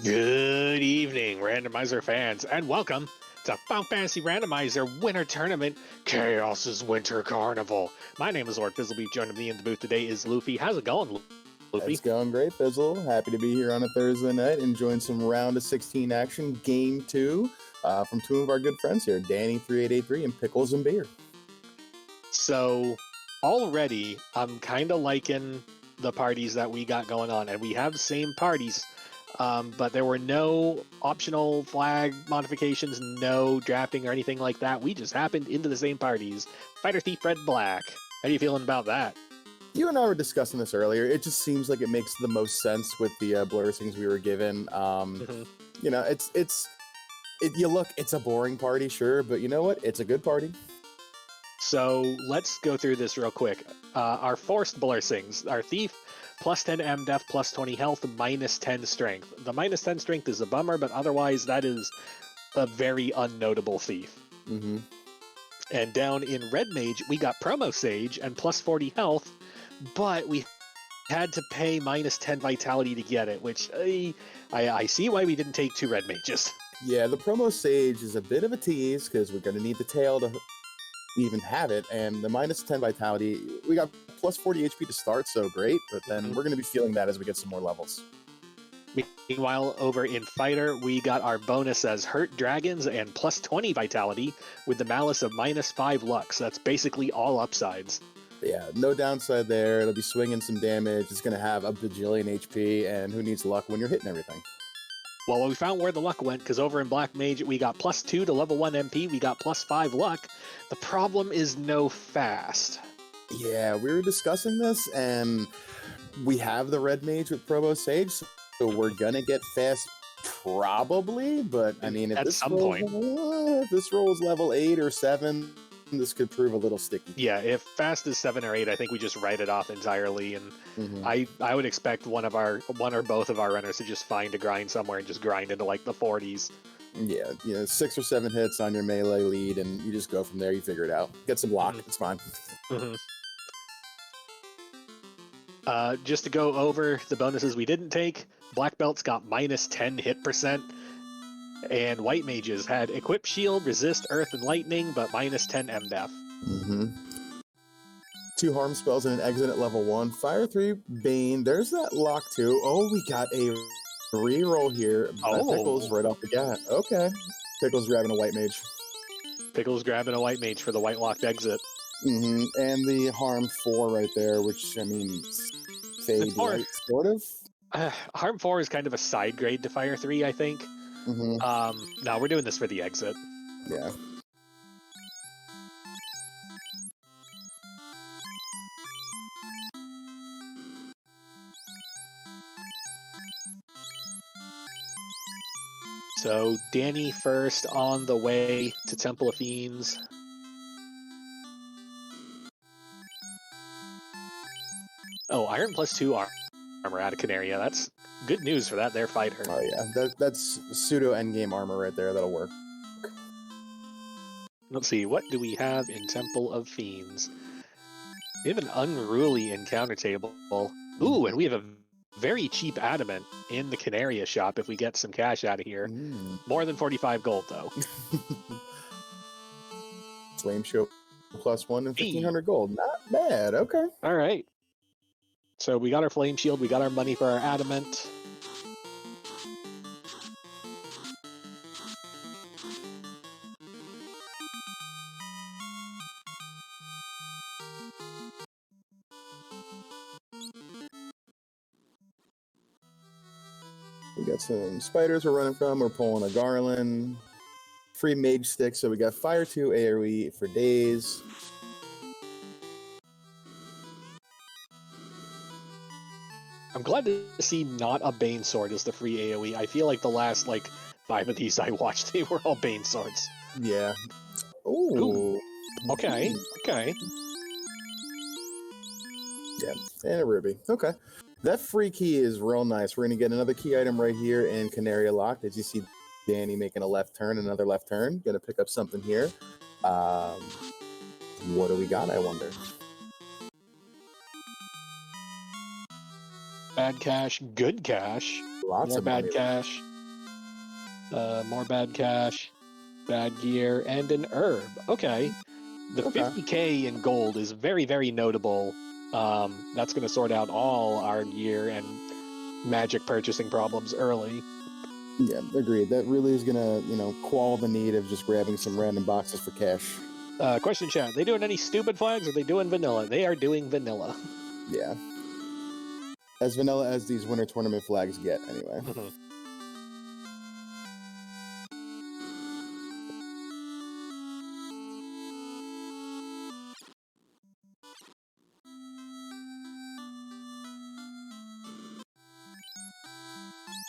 Good evening, Randomizer fans, and welcome to Final Fantasy Randomizer Winter Tournament Chaos's Winter Carnival. My name is Lord Fizzlebeef. Joining me in the booth today is Luffy. How's it going, Luffy? It's going great, Fizzle. Happy to be here on a Thursday night, enjoying some round of 16 action, game 2, from two of our good friends here, Dani 3883 and Pickles and Beer. So, already, I'm kind of liking the parties that we got going on, and we have the same parties. But there were no optional flag modifications, no drafting or anything like that. We just happened into the same parties. Fighter, Thief, Red, Black. How are you feeling about that? You and I were discussing this earlier. It just seems like it makes the most sense with the blessings we were given. You know, you look, it's a boring party, sure, but you know what? It's a good party. So let's go through this real quick. Our forced blessings, our Thief, plus 10 MDef, plus 20 health, minus 10 strength. The minus 10 strength is a bummer, but otherwise that is a very unnotable Thief. Mm-hmm. And down in Red Mage, we got Promo Sage and plus 40 health, but we had to pay minus 10 Vitality to get it, which I see why we didn't take 2 Red Mages. Yeah, the Promo Sage is a bit of a tease, because we're going to need the tail to even have it, and the minus 10 Vitality, we got plus 40 HP to start, so great, but then we're going to be feeling that as we get some more levels. Meanwhile, over in Fighter, we got our bonus as Hurt Dragons and plus 20 Vitality with the Malice of minus 5 Lux. That's basically all upsides. Yeah, no downside there. It'll be swinging some damage. It's going to have a bajillion HP, and who needs luck when you're hitting everything? Well, we found where the luck went, because over in Black Mage, we got plus 2 to level 1 MP, we got plus 5 luck. The problem is no fast. Yeah, we were discussing this, and we have the Red Mage with Promo Sage, so we're going to get fast probably, but I mean, if this roll is level 8 or 7, this could prove a little sticky. Yeah, if fast is 7 or 8, I think we just write it off entirely, and I would expect one or both of our runners to just find a grind somewhere and just grind into like the 40s. Yeah, 6 or 7 hits on your melee lead, and you just go from there. You figure it out. Get some block. It's fine. Just to go over the bonuses we didn't take, Black Belts got minus 10 hit percent, and White Mages had Equip Shield, Resist Earth and Lightning, but minus 10 MDef. 2 harm spells and an exit at level 1. Fire 3, Bane. There's that lock too. Oh, we got a reroll here. Pickles right off the bat. Okay. Pickles grabbing a White Mage. Pickles grabbing a White Mage for the White Locked exit. And the harm 4 right there, which, I mean, fade light, sort of? Harm 4 is kind of a side grade to Fire 3, I think. No, we're doing this for the exit. Yeah. So, Dani first on the way to Temple of Fiends. Oh, Iron plus 2 armor out of Canaria. That's good news for that there fighter. Oh yeah, that's pseudo endgame armor right there. That'll work. Let's see, what do we have in Temple of Fiends? We have an unruly encounter table. Ooh, and we have a very cheap adamant in the Canaria shop if we get some cash out of here. More than 45 gold, though. Flame Show plus 1 and 1,500 gold. Not bad, okay. All right. So we got our Flame Shield, we got our money for our adamant. We got some spiders we're running from. We're pulling a garland. Free mage stick, so we got Fire 2 AoE for days. I'm glad to see not a Bane Sword as the free AoE. I feel like the last, 5 of these I watched, they were all Bane Swords. Yeah. Ooh. Okay. Yeah, and a ruby. Okay. That free key is real nice. We're going to get another key item right here in Canaria Locked. As you see Dani making a left turn, another left turn. Going to pick up something here. What do we got, I wonder? Bad cash, good cash. Lots more of bad money. cash. More bad cash, bad gear, and an herb. Okay. The 50k in gold is very, very notable. That's going to sort out all our gear and magic purchasing problems early. Yeah, agreed. That really is going to, quell the need of just grabbing some random boxes for cash. Question chat, they doing any stupid flags or are they doing vanilla? They are doing vanilla. Yeah. As vanilla as these winter tournament flags get, anyway. Mm-hmm.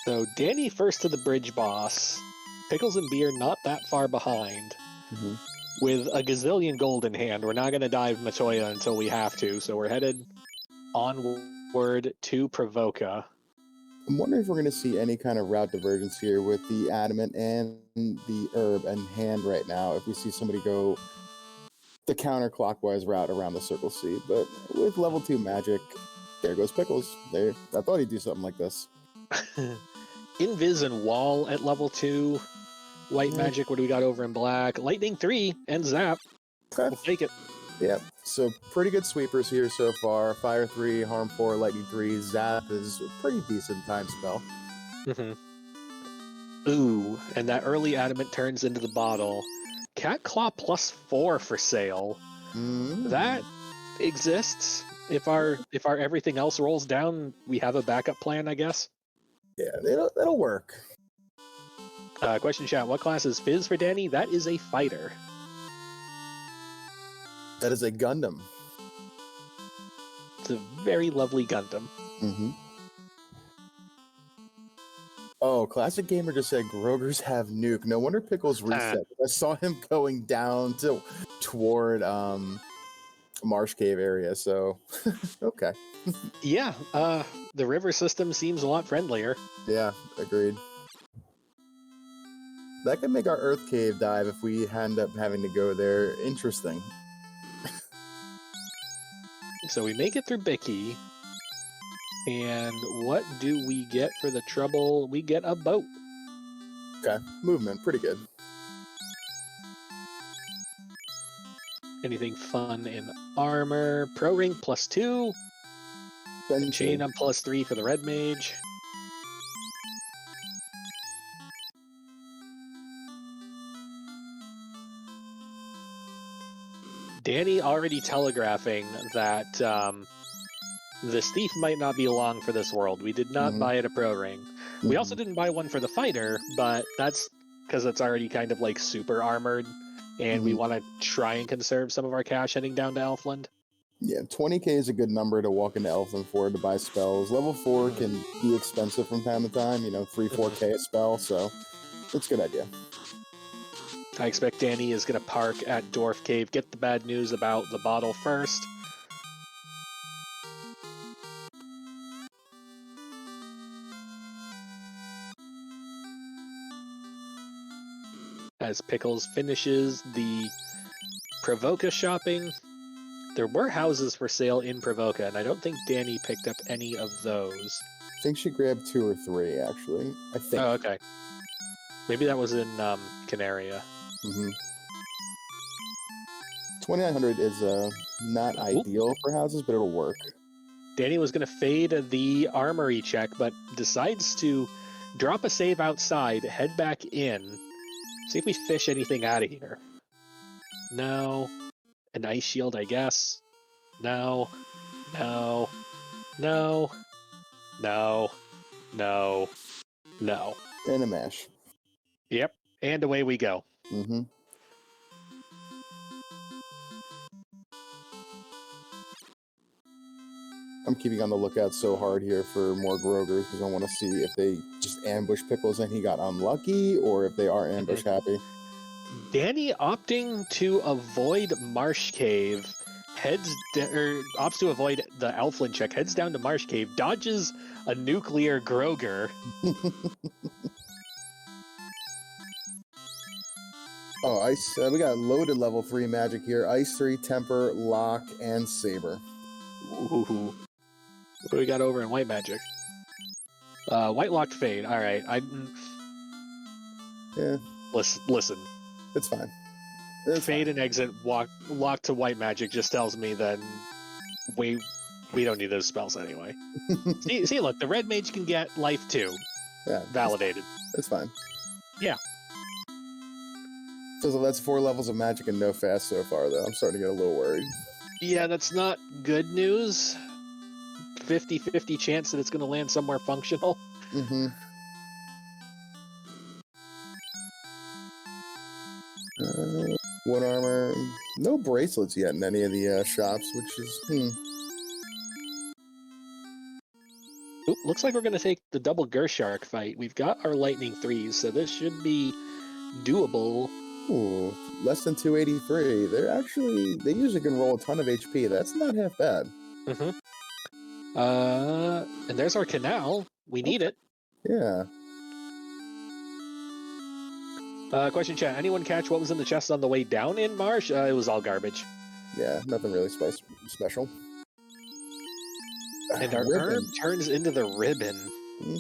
So Dani first to the bridge boss. Pickles and Beer not that far behind. Mm-hmm. With a gazillion gold in hand. We're not going to dive Matoya until we have to, so we're headed onward to Provoca. I'm wondering if we're going to see any kind of route divergence here with the adamant and the herb and hand right now. If we see somebody go the counterclockwise route around the Circle C, but with level 2 magic, there goes Pickles. I thought he'd do something like this. Invis and Wall at level 2. White magic, what do we got over in black? Lightning 3 and Zap. Okay. We'll take it. Yeah, so pretty good sweepers here so far. Fire 3, Harm 4, Lightning 3. Zap is a pretty decent time spell. Mm-hmm. Ooh, and that early adamant turns into the bottle. Cat Claw +4 for sale. That exists. If our everything else rolls down, we have a backup plan, I guess. Yeah, that'll work. Question chat, what class is Fizz for Dani? That is a fighter. That is a Gundam. It's a very lovely Gundam. Mm-hmm. Oh, Classic Gamer just said Grogers have nuke. No wonder Pickles reset. I saw him going down toward Marsh Cave area, so okay. Yeah, the river system seems a lot friendlier. Yeah, agreed. That could make our Earth Cave dive if we end up having to go there. Interesting. So we make it through Bicky. And what do we get for the trouble? We get a boat. Okay, movement, pretty good. Anything fun in armor? Pro ring +2. Chain on +3 for the red mage. Dani already telegraphing that this thief might not be along for this world. We did not buy it a pro ring. We also didn't buy one for the fighter, but that's because it's already kind of like super armored, and we want to try and conserve some of our cash heading down to Elfland. Yeah, 20k is a good number to walk into Elfland for to buy spells. Level 4 can be expensive from time to time, 3-4k a spell, so it's a good idea. I expect Dani is going to park at Dwarf Cave, get the bad news about the bottle first. As Pickles finishes the Provoca shopping. There were houses for sale in Provoca, and I don't think Dani picked up any of those. I think she grabbed 2 or 3, actually. I think. Oh, okay. Maybe that was in Canaria. 2900 is not ideal for houses, but it'll work. Dani was going to fade the armory check, but decides to drop a save outside, head back in, see if we fish anything out of here. No. An ice shield, I guess. No. No. No. No. No. No. And a mash. Yep. And away we go. I'm keeping on the lookout so hard here for more Grogers because I want to see if they just ambush Pickles and he got unlucky, or if they are ambush happy. Dani opting to avoid Marsh Cave, opts to avoid the Elfland check, heads down to Marsh Cave, dodges a nuclear Groger. Oh, ice! We got loaded level 3 magic here. Ice 3, Temper, Lock, and Saber. Ooh. What do we got over in white magic? White locked fade. All right. Yeah. Listen. It's fine. Fade and exit lock to white magic just tells me that we don't need those spells anyway. see, look, the red mage can get life too. Yeah. Validated. It's fine. Yeah. So that's 4 levels of magic and no fast so far, though. I'm starting to get a little worried. Yeah, that's not good news. 50-50 chance that it's going to land somewhere functional. Mm-hmm. 1 armor. No bracelets yet in any of the shops, which is... Ooh, looks like we're going to take the double Gershark fight. We've got our lightning 3s, so this should be doable. Ooh, less than 283. They usually can roll a ton of HP. That's not half bad. Mm-hmm. And there's our canal. We need it. Yeah. Question chat. Anyone catch what was in the chest on the way down in Marsh? It was all garbage. Yeah, nothing really special. And our herb turns into the ribbon.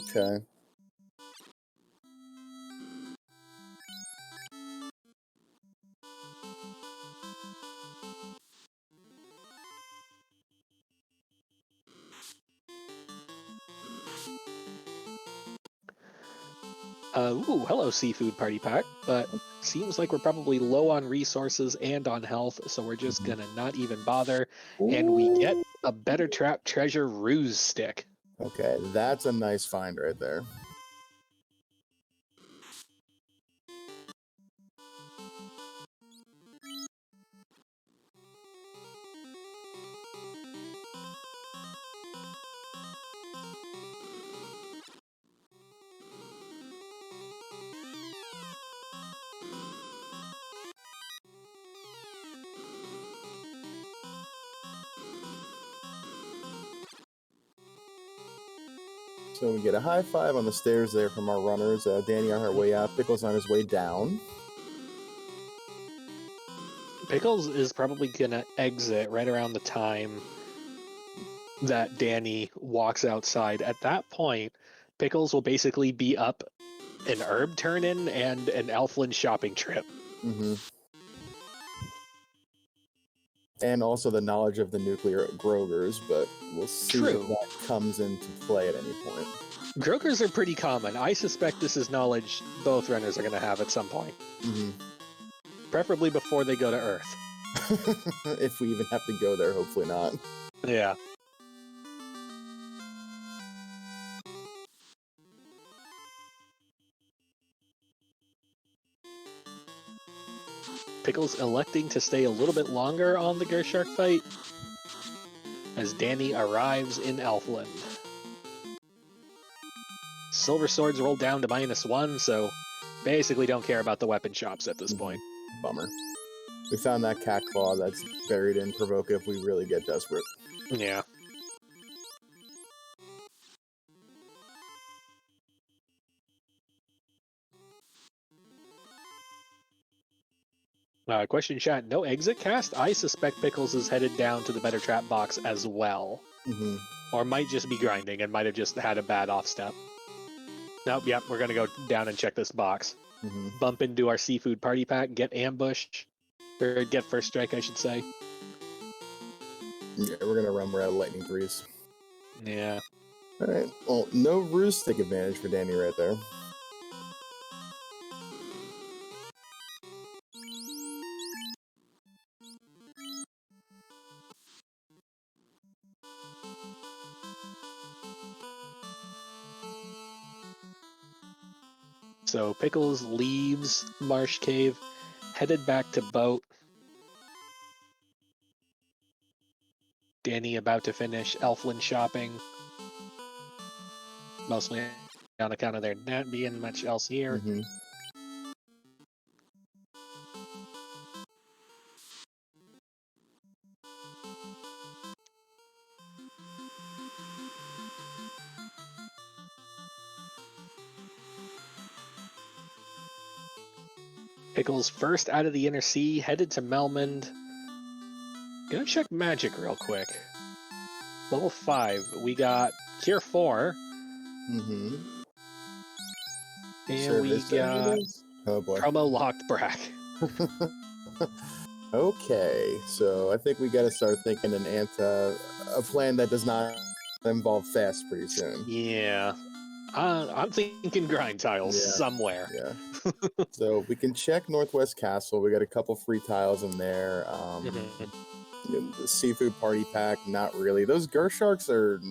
Okay. Ooh, hello, Seafood Party Pack. But seems like we're probably low on resources and on health, so we're just gonna not even bother. Ooh. And we get a Better Trap Treasure Ruse Stick. Okay, that's a nice find right there. So we get a high five on the stairs there from our runners. Dani on her way up, Pickles on his way down. Pickles is probably going to exit right around the time that Dani walks outside. At that point, Pickles will basically be up an herb turn-in and an Elfland shopping trip. Mm-hmm. And also the knowledge of the nuclear Grogers, but we'll see if that comes into play at any point. Grogers are pretty common. I suspect this is knowledge both runners are going to have at some point. Mm-hmm. Preferably before they go to Earth. If we even have to go there, hopefully not. Yeah. Pickles electing to stay a little bit longer on the Gershark fight as Dani arrives in Elfland. Silver Swords rolled down to -1, so basically don't care about the weapon shops at this point. Bummer. We found that cat claw that's buried in Provoke if we really get desperate. Yeah. Question chat, no exit cast? I suspect Pickles is headed down to the Better Trap box as well. Mm-hmm. Or might just be grinding and might have just had a bad off step. Nope, yep, we're going to go down and check this box. Mm-hmm. Bump into our Seafood Party Pack, get ambushed. Or get first strike, I should say. Yeah, we're going to run. We're out of lightning 3s. Yeah. Alright, well, no ruse stick advantage for Dani right there. So Pickles leaves Marsh Cave, headed back to boat. Dani about to finish Elfland shopping. Mostly on account of there not being much else here. Mm-hmm. Pickles first out of the Inner Sea, headed to Melmond. Gonna check magic real quick. Level 5, we got Cure 4, Mm-hmm. And Service we got oh boy. promo locked Brack. Okay, so I think we got to start thinking a plan that does not involve fast pretty soon. Yeah. I'm thinking grind tiles somewhere. Yeah. So we can check Northwest Castle. We got a couple free tiles in there. The seafood party pack, not really. Those Gersharks are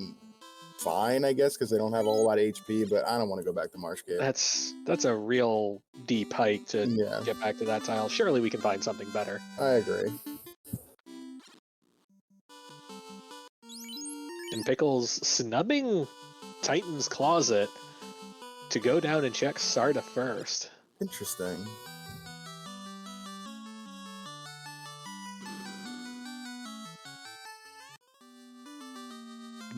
fine, I guess, because they don't have a whole lot of HP, but I don't want to go back to Marsh Gate. That's a real deep hike to get back to that tile. Surely we can find something better. I agree. And Pickles snubbing Titan's Closet to go down and check Sarda first. Interesting.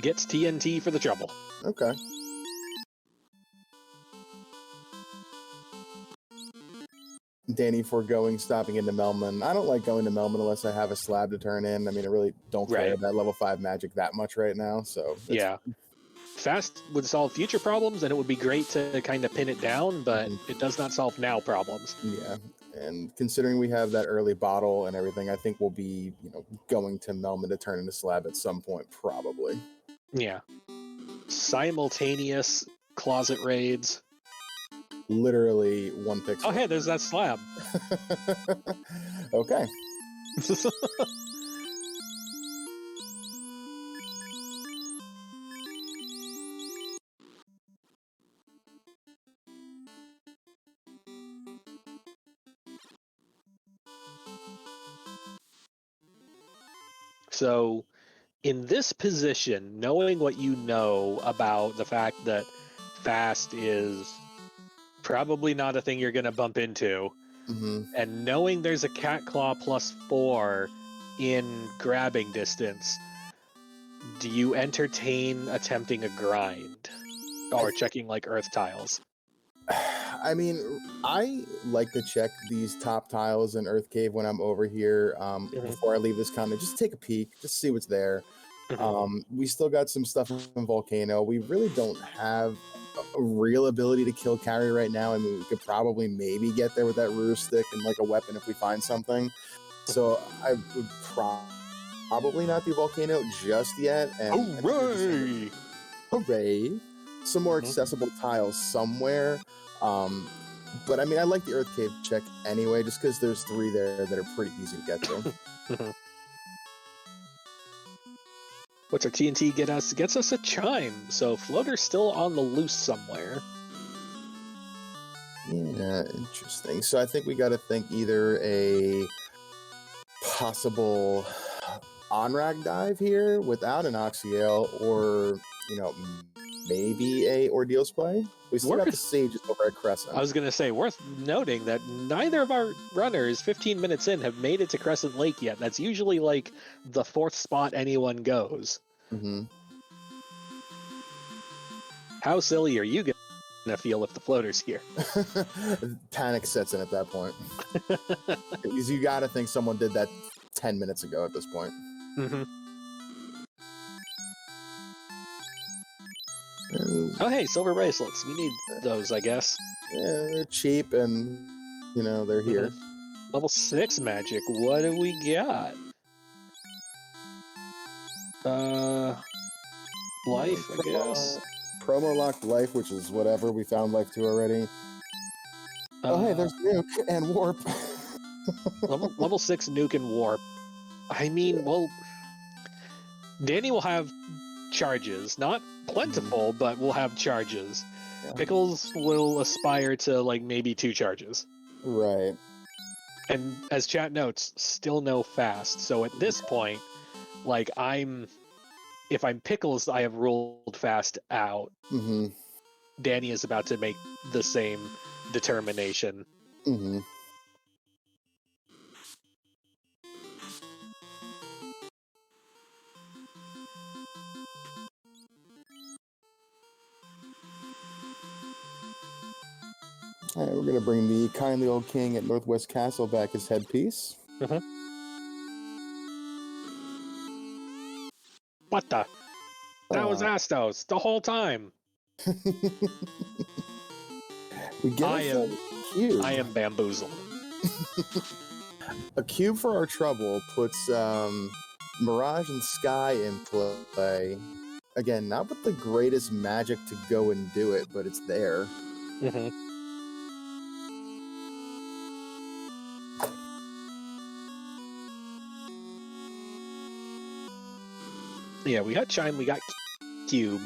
Gets TNT for the trouble. Okay. Dani foregoing stopping into Melman. I don't like going to Melman unless I have a slab to turn in. I mean, I really don't care about level 5 magic that much right now, so... Yeah. Fast would solve future problems, and it would be great to kind of pin it down, but it does not solve now problems. Yeah, and considering we have that early bottle and everything, I think we'll be, going to Melman to turn into slab at some point, probably. Yeah. Simultaneous closet raids. Literally one pixel. Oh, hey, there's that slab. Okay. So, in this position, knowing what you know about the fact that fast is probably not a thing you're going to bump into, and knowing there's a cat claw +4 in grabbing distance, do you entertain attempting a grind or checking like earth tiles? I mean, I like to check these top tiles in Earth Cave when I'm over here before I leave this continent. Just take a peek, just see what's there. We still got some stuff in Volcano. We really don't have a real ability to kill carry right now. I mean, we could probably maybe get there with that Rue Stick and like a weapon if we find something. So I would probably not do Volcano just yet. And Hooray! Hooray! Some more accessible tiles somewhere. But I mean, I like the Earth Cave check anyway, just because there's 3 there that are pretty easy to get to. What's our TNT get us? Gets us a chime, so Floater's still on the loose somewhere. Yeah, interesting. So I think we got to think either a possible on-rack dive here without an Oxyale, or, maybe a Ordeals play. We still got the Sages over at Crescent. I was going to say, worth noting that neither of our runners, 15 minutes in, have made it to Crescent Lake yet. That's usually like the 4th spot anyone goes. How silly are you going to feel if the Floater's here? Panic sets in at that point. Because you got to think someone did that 10 minutes ago at this point. Oh, hey, silver bracelets. We need those, I guess. Yeah, they're cheap and, they're here. Level 6 magic. What do we got? Life, I guess. Promo locked life, which is whatever. We found life 2 already. Oh, hey, there's nuke and warp. level 6 nuke and warp. I mean, well, Dani will have charges. Not plentiful, but we'll have charges. Yeah. Pickles will aspire to, like, maybe 2 charges. Right. And as chat notes, still no fast. So at this point, like, if I'm Pickles, I have ruled fast out. Dani is about to make the same determination. All right, we're going to bring the kindly old king at Northwest Castle back his headpiece. What the? That was Astos the whole time. We get a cube. I am bamboozled. A cube for our trouble puts Mirage and Sky in play. Again, not with the greatest magic to go and do it, but it's there. Mm-hmm. Yeah, we got Chime, we got Cube.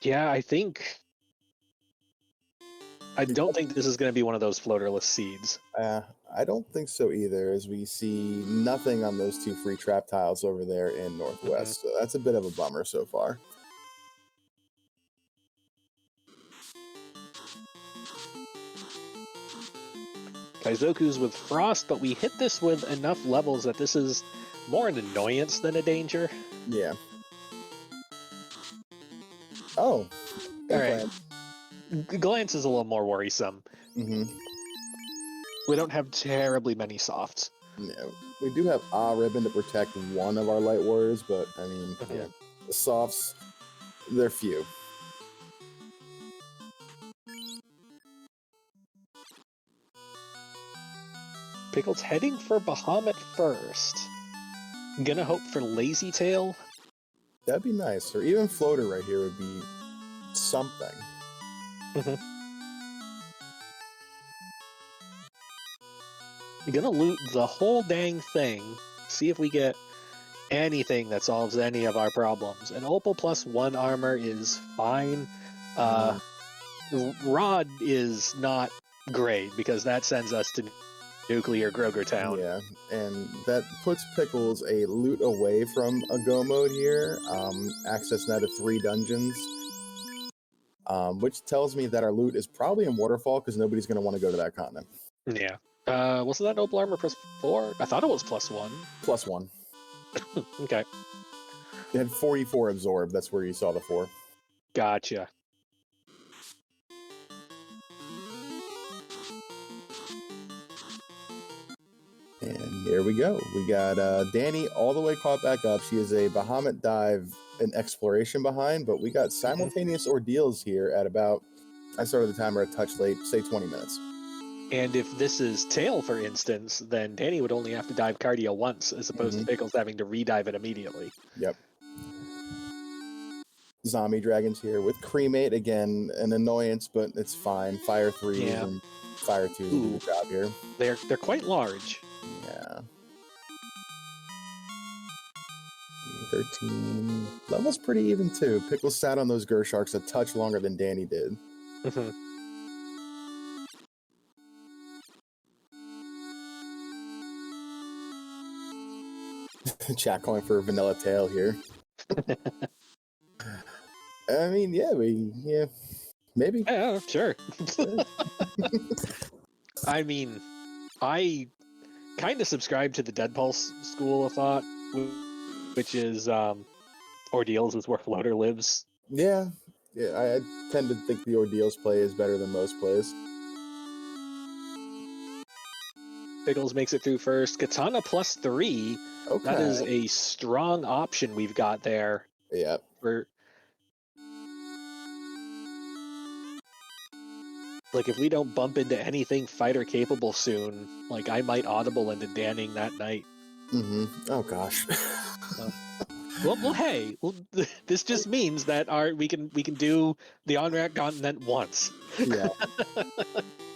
Yeah, I don't think this is going to be one of those floaterless seeds. I don't think so either, as we see nothing on those 2 free trap tiles over there in Northwest. Mm-hmm. So that's a bit of a bummer so far. Kaizoku's with Frost, but we hit this with enough levels that this is more an annoyance than a danger. Yeah. Oh. All right. Glance is a little more worrisome. Mm-hmm. We don't have terribly many softs. No. We do have Ribbon to protect one of our Light Warriors, but, I mean, yeah. The softs, they're few. Pickle's heading for Bahamut first. Gonna hope for Lazy Tail. That'd be nice. Or even Floater right here would be something. You're gonna loot the whole dang thing. See if we get anything that solves any of our problems. An Opal plus 1 armor is fine. Rod is not great because that sends us to Nuclear Groger Town. Yeah, and that puts Pickles a loot away from a go mode here. Access now to 3 dungeons. Which tells me that our loot is probably in Waterfall because nobody's going to want to go to that continent. Yeah. Wasn't that Opal armor plus 4? I thought it was plus 1. Plus 1. Okay. It had 44 absorb. That's where you saw the 4. Gotcha. And here we go. We got Dani all the way caught back up. She is a Bahamut dive and exploration behind, but we got simultaneous ordeals here at about, I started the timer a touch late, say 20 minutes. And if this is Tail, for instance, then Dani would only have to dive Cardio once, as opposed to Pickles having to redive it immediately. Yep. Zombie Dragons here with Cremate. Again, an annoyance, but it's fine. Fire 3 and Fire 2 do the job here. They're quite large. Yeah. 13. Level's pretty even, too. Pickles sat on those Gersharks a touch longer than Dani did. Chat calling for Vanilla Tail here. I mean, maybe. Yeah, sure. I mean, I kind of subscribe to the Dead Pulse school of thought, which is Ordeals is where Floater lives. Yeah, I tend to think the Ordeals play is better than most plays. Pickles makes it through first. Katana plus 3. Okay. That is a strong option we've got there. Yeah. Like, if we don't bump into anything fighter capable soon, like, I might audible into Danning that night. Oh, gosh. Well, hey, this just means that we can do the on-rack continent once. Yeah.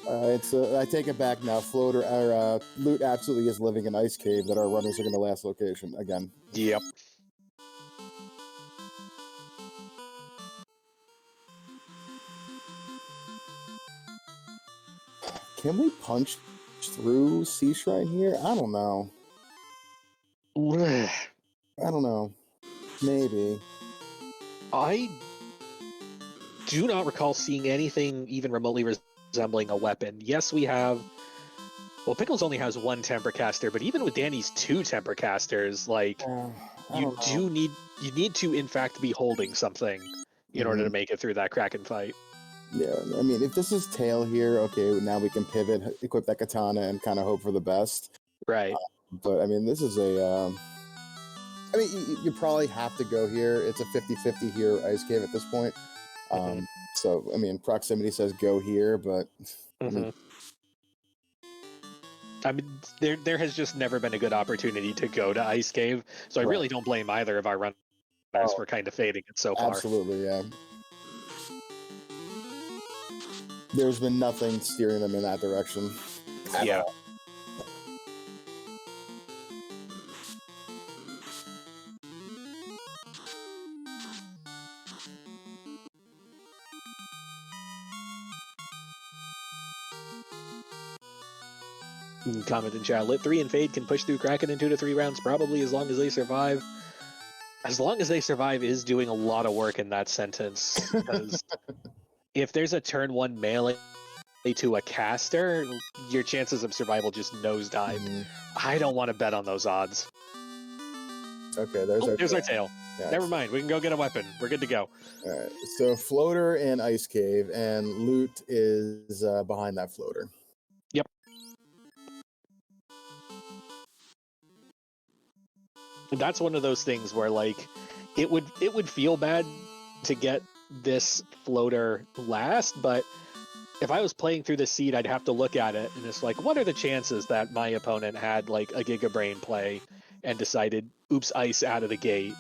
I take it back now. Floater, our loot absolutely is living in Ice Cave that our runners are going to last location again. Yep. Can we punch through Sea Shrine here? I don't know. I don't know. Maybe. I do not recall seeing anything even remotely resembling a weapon. Yes, we have... Well, Pickles only has 1 temper caster, but even with Dani's 2 temper casters, like, you need to, in fact, be holding something in order to make it through that Kraken fight. Yeah, I mean, if this is Tail here, okay, now we can pivot, equip that katana, and kind of hope for the best. Right. But, I mean, this is a I mean, you probably have to go here. It's a 50-50 here, Ice Cave at this point. So, I mean, proximity says go here, but I mean, there has just never been a good opportunity to go to Ice Cave, so I really don't blame either of our runners for kind of fading it so far. Absolutely, yeah. There's been nothing steering them in that direction at all. Comment in chat. Lit 3 and Fade can push through Kraken in 2 to 3 rounds, probably as long as they survive. As long as they survive is doing a lot of work in that sentence. Because if there's a turn 1 melee to a caster, your chances of survival just nosedive. I don't want to bet on those odds. Okay, there's our tail. Yeah, never mind. We can go get a weapon. We're good to go. All right. So floater and Ice Cave, and loot is behind that floater. Yep. That's one of those things where like it would feel bad to get this floater last, but if I was playing through the seed, I'd have to look at it and it's like, what are the chances that my opponent had like a Giga Brain play and decided, oops, ice out of the gate?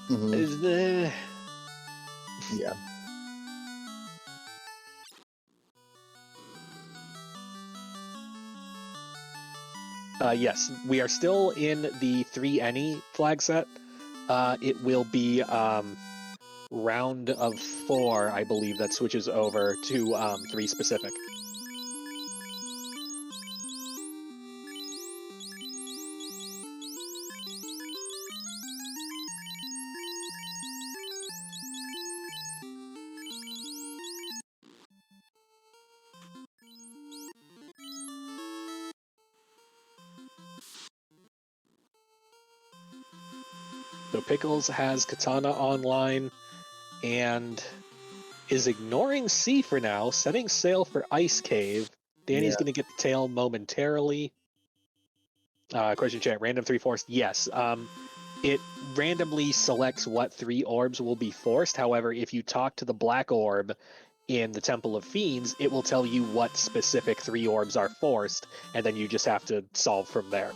Yeah. Yes, we are still in the 3 any flag set. It will be round of 4, I believe, that switches over to 3 specific. So Pickles has Katana online and is ignoring C for now, setting sail for Ice Cave. Danny's going to get the tail momentarily. Question chat, random 3 forced? Yes. It randomly selects what 3 orbs will be forced. However, if you talk to the black orb in the Temple of Fiends, it will tell you what specific 3 orbs are forced, and then you just have to solve from there.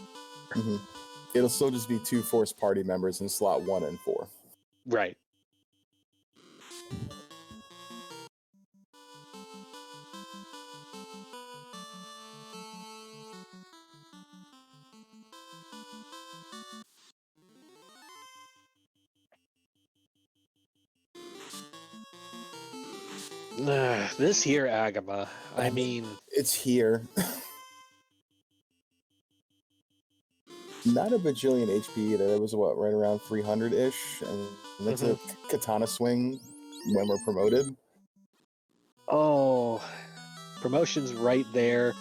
It'll still just be 2 forced party members in slot 1 and 4. Right. This here Agama, I mean... It's here. Not a bajillion HP either. It was, what, right around 300-ish? And that's a katana swing when we're promoted. Oh, promotion's right there,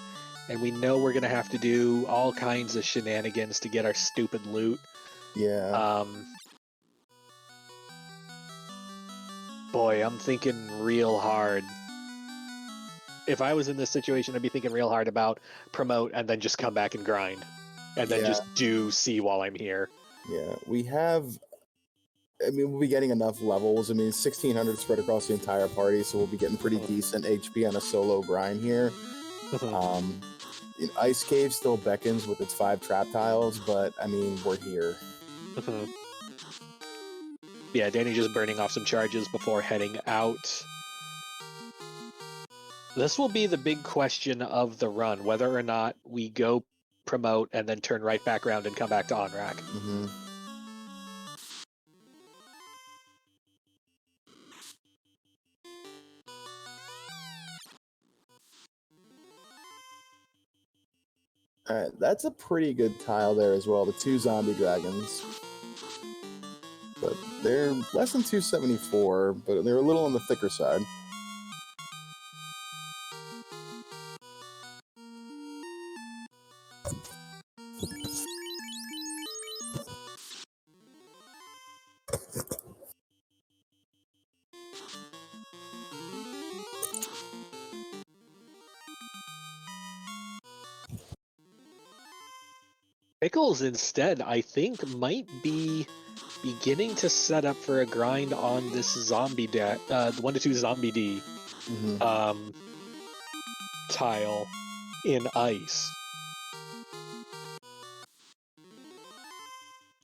and we know we're going to have to do all kinds of shenanigans to get our stupid loot. Yeah. Boy, I'm thinking real hard. If I was in this situation, I'd be thinking real hard about promote and then just come back and grind. And then just do C while I'm here. Yeah, we have... I mean, we'll be getting enough levels. I mean, 1,600 spread across the entire party, so we'll be getting pretty decent HP on a solo grind here. Ice Cave still beckons with its 5 trap tiles, but, I mean, we're here. Yeah, Danny just burning off some charges before heading out. This will be the big question of the run, whether or not we go promote and then turn right back around and come back to on-rack. Alright, that's a pretty good tile there as well, the 2 zombie dragons. But they're less than 274, but they're a little on the thicker side. Pickles instead, I think, might be beginning to set up for a grind on this zombie the 1-2 zombie D tile in ice.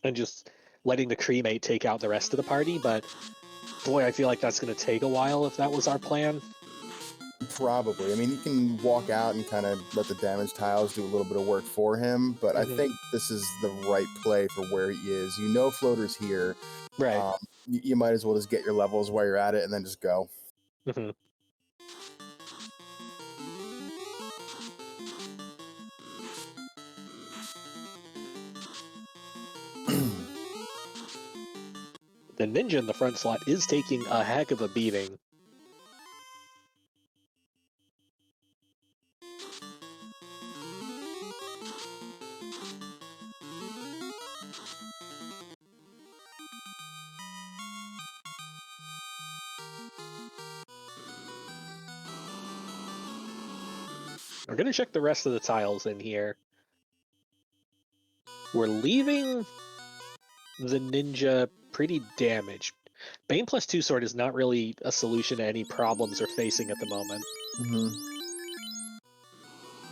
And just letting the cremate take out the rest of the party, but boy, I feel like that's going to take a while if that was our plan. Probably. I mean, you can walk out and kind of let the damage tiles do a little bit of work for him, but I think this is the right play for where he is. You know Floater's here. Right. You might as well just get your levels while you're at it and then just go. The ninja in the front slot is taking a heck of a beating. We're going to check the rest of the tiles in here. We're leaving the ninja pretty damaged. Bane plus 2 sword is not really a solution to any problems we're facing at the moment.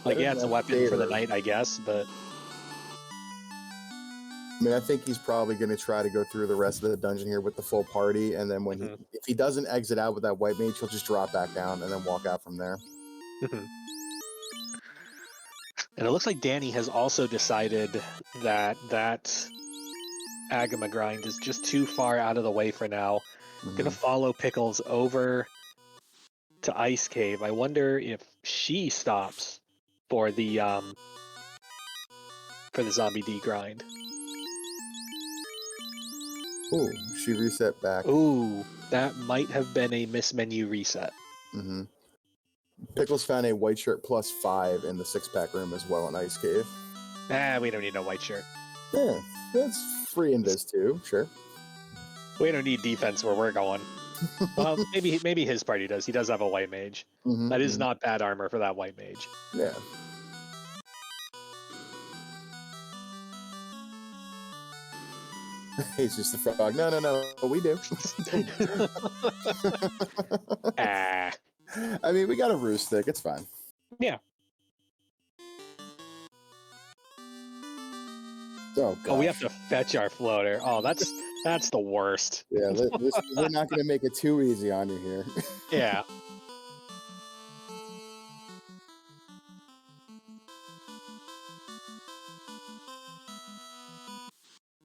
Like, yeah, it's a weapon for the night, I guess, but... I mean, I think he's probably going to try to go through the rest of the dungeon here with the full party, and then when if he doesn't exit out with that white mage, he'll just drop back down and then walk out from there. And it looks like Dani has also decided that Agama grind is just too far out of the way for now. Gonna follow Pickles over to Ice Cave. I wonder if she stops for the zombie D grind. Ooh, she reset back. Ooh, that might have been a mismenu reset. Pickles found a white shirt plus 5 in the 6-pack room as well in Ice Cave. We don't need no white shirt. Yeah, that's free invis too, sure. We don't need defense where we're going. Well, maybe his party does. He does have a white mage. That is not bad armor for that white mage. Yeah. He's just a frog. No, we do. I mean, we got a roost stick. It's fine. Yeah. Oh, gosh. We have to fetch our floater. Oh, that's the worst. Yeah, we're not going to make it too easy on you here. Yeah.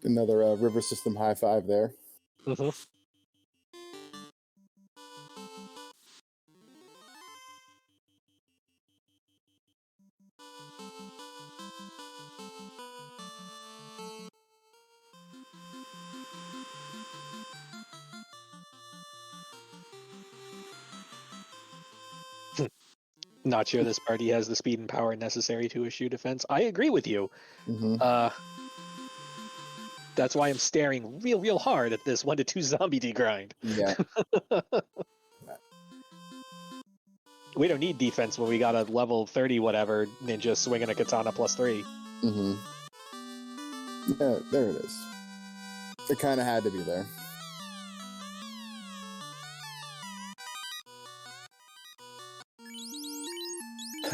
Another river system high five there. Not sure this party has the speed and power necessary to issue defense. I agree with you. That's why I'm staring real hard at this 1-2 zombie D grind. Yeah. We don't need defense when we got a level 30 whatever ninja swinging a katana plus 3. Yeah, there it is. It kind of had to be there.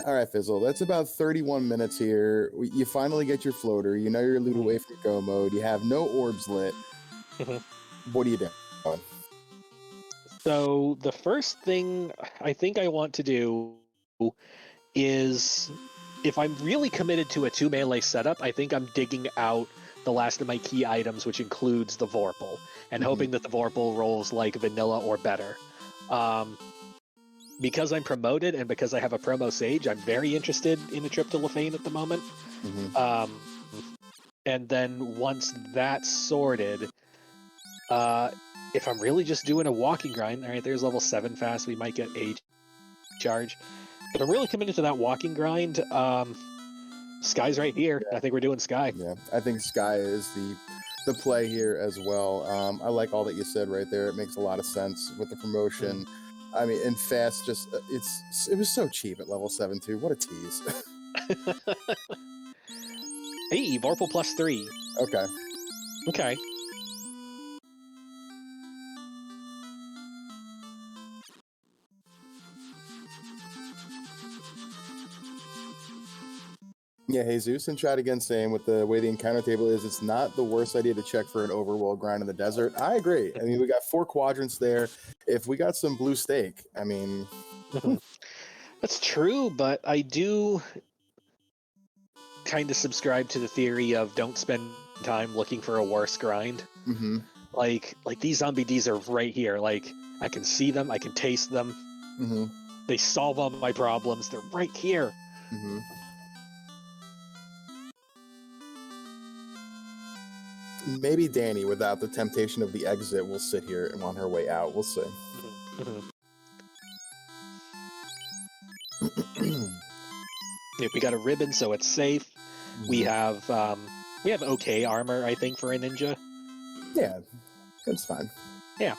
All right, Fizzle, that's about 31 minutes here. You finally get your floater. You know you're loot away from go mode. You have no orbs lit. What are you doing? So the first thing I think I want to do is, if I'm really committed to a 2 melee setup, I think I'm digging out the last of my key items, which includes the Vorpal, and hoping that the Vorpal rolls like vanilla or better. Because I'm promoted and because I have a promo Sage, I'm very interested in a trip to Lefane at the moment. And then once that's sorted, if I'm really just doing a walking grind, all right, there's level 7 fast, we might get a charge. If I'm really committed to that walking grind, Sky's right here. Yeah. I think we're doing Sky. Yeah, I think Sky is the play here as well. I like all that you said right there. It makes a lot of sense with the promotion. I mean, and fast, just it was so cheap at level 7 too. What a tease. Hey, Vorpal plus 3. Okay. Yeah, Jesus in chat again saying with the way the encounter table is, it's not the worst idea to check for an overworld grind in the desert. I agree. I mean, we got 4 quadrants there. If we got some blue steak, I mean... That's true, but I do kind of subscribe to the theory of don't spend time looking for a worse grind. Mm-hmm. Like these zombie Ds are right here. Like, I can see them, I can taste them. Mm-hmm. They solve all my problems. They're right here. Mm-hmm. Maybe Dani, without the temptation of the exit, will sit here and on her way out. We'll see. Yeah, we got a ribbon, so it's safe. We have okay armor, I think, for a ninja. Yeah, it's fine. Yeah.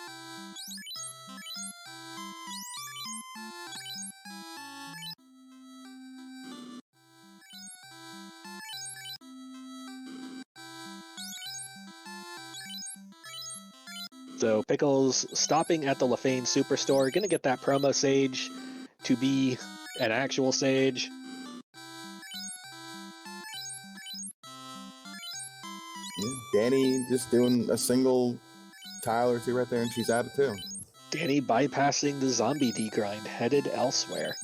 So Pickles stopping at the Lefane Superstore, gonna get that promo sage to be an actual sage. Dani just doing a single tile or two right there, and she's out of too. Dani bypassing the zombie D-grind, headed elsewhere.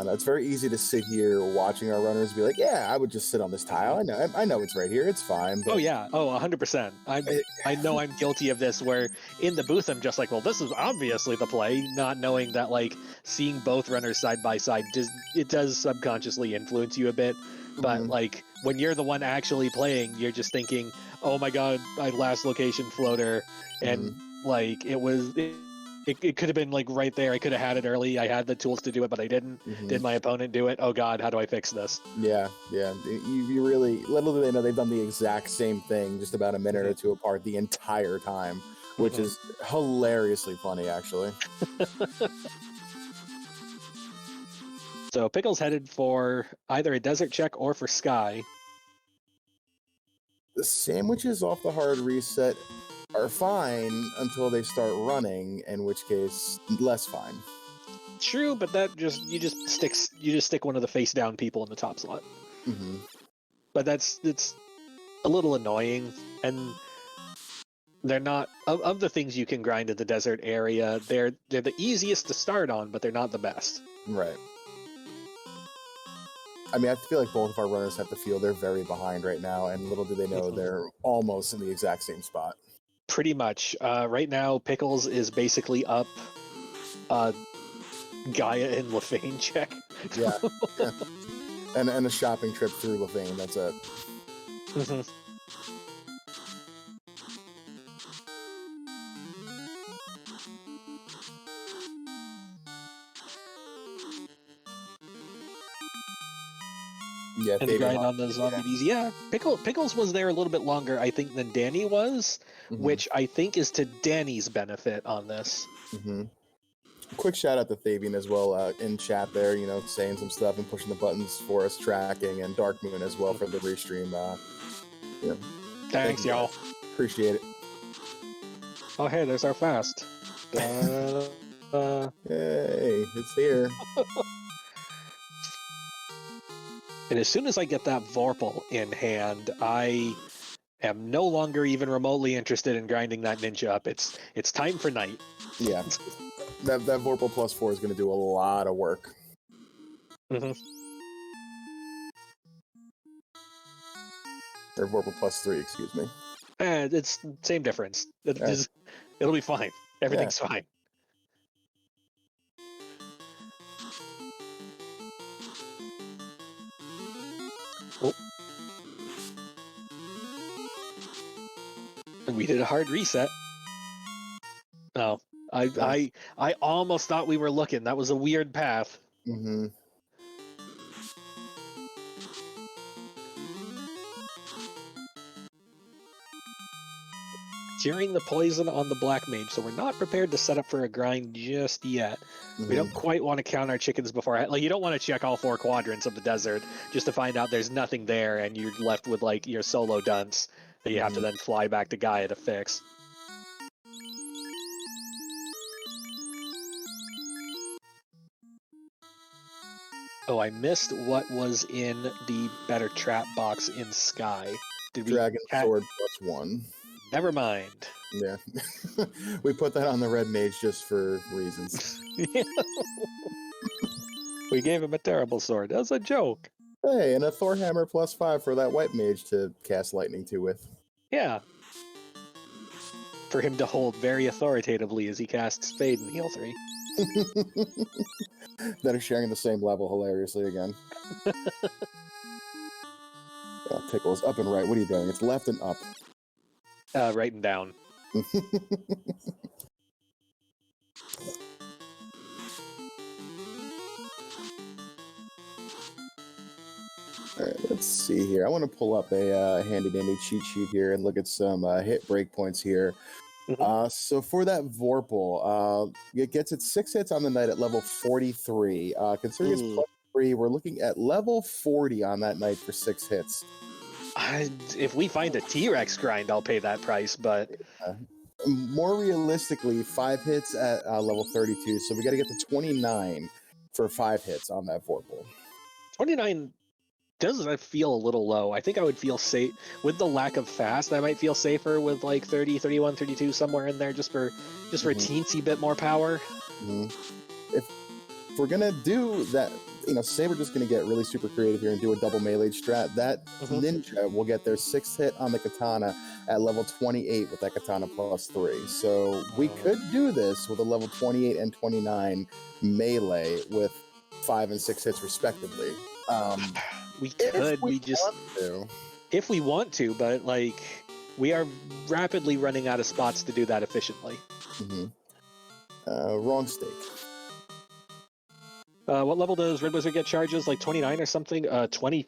It's very easy to sit here watching our runners be like, yeah, I would just sit on this tile. I know it's right here. It's fine. But... Oh, yeah. Oh, 100%. I know I'm guilty of this, where in the booth I'm just like, well, this is obviously the play, not knowing that, like, seeing both runners side by side, it does subconsciously influence you a bit. But, like, when you're the one actually playing, you're just thinking, oh my god, I last location floater, and, like, it could have been like right there. I could have had it early. I had the tools to do it, but I didn't. Did my opponent do it? Oh god, how do I fix this? Yeah. You really, little do they know, they've done the exact same thing just about a minute or two apart the entire time, which is hilariously funny, actually. So Pickles headed for either a desert check or for Sky. The sandwiches off the hard reset are fine until they start running, in which case less fine. True, but that you just stick one of the face down people in the top slot. But it's a little annoying, and they're not of the things you can grind in the desert area. They're the easiest to start on, but they're not the best. Right. I mean, I feel like both of our runners have to feel they're very behind right now, and little do they know they're almost in the exact same spot. Pretty much. Right now, Pickles is basically up Gaia and Lefane check. Yeah. And a shopping trip through Lefane, that's it. Yeah, and grind on the zombies. Yeah, Pickles was there a little bit longer, I think, than Dani was, which I think is to Dani's benefit on this. Quick shout out to Fabian as well in chat there, you know, saying some stuff and pushing the buttons for us, tracking, and Dark Moon as well for the restream. You know, thanks, y'all. Appreciate it. Oh, hey, there's our fast. Hey, it's here. And as soon as I get that Vorpal in hand, I am no longer even remotely interested in grinding that ninja up. It's time for night. Yeah. That Vorpal +4 is going to do a lot of work. Or Vorpal +3, excuse me. It's same difference. It'll be fine. Everything's fine. Oh. We did a hard reset. Oh, I almost thought we were looking. That was a weird path. Searing the poison on the Black Mage, so we're not prepared to set up for a grind just yet. We don't quite want to count our chickens before. Like, you don't want to check all 4 quadrants of the desert just to find out there's nothing there, and you're left with like your solo dunce that you have to then fly back to Gaia to fix. Oh, I missed what was in the better trap box in Sky. Did we? Dragon Sword +1. Never mind. Yeah. We put that on the red mage just for reasons. We gave him a terrible sword. That was a joke. Hey, and a Thor hammer +5 for that white mage to cast lightning to with. Yeah. For him to hold very authoritatively as he casts Fade and Heal 3. That are sharing the same level hilariously again. Pickles, up and right. What are you doing? It's left and up. Right and down. Alright, let's see here. I want to pull up a handy-dandy cheat sheet here and look at some hit breakpoints here. So for that Vorpal, it gets its 6 hits on the night at level 43. Considering it's +3, we're looking at level 40 on that night for 6 hits. If we find a T-Rex grind, I'll pay that price, but... more realistically, 5 hits at level 32, so we got to get to 29 for 5 hits on that Vorpal. 29 does feel a little low. I think I would feel safe with the lack of fast. I might feel safer with like 30, 31, 32, somewhere in there, just for a teensy bit more power. If we're gonna do that, say we're just gonna get really super creative here and do a double melee strat. That ninja will get their 6th hit on the katana at level 28 with that katana +3. So we could do this with a level 28 and 29 melee with 5 and 6 hits respectively. We could. If we want to, but like we are rapidly running out of spots to do that efficiently. Wrong stake. What level does Red Wizard get charges? Like 29 or something? 25?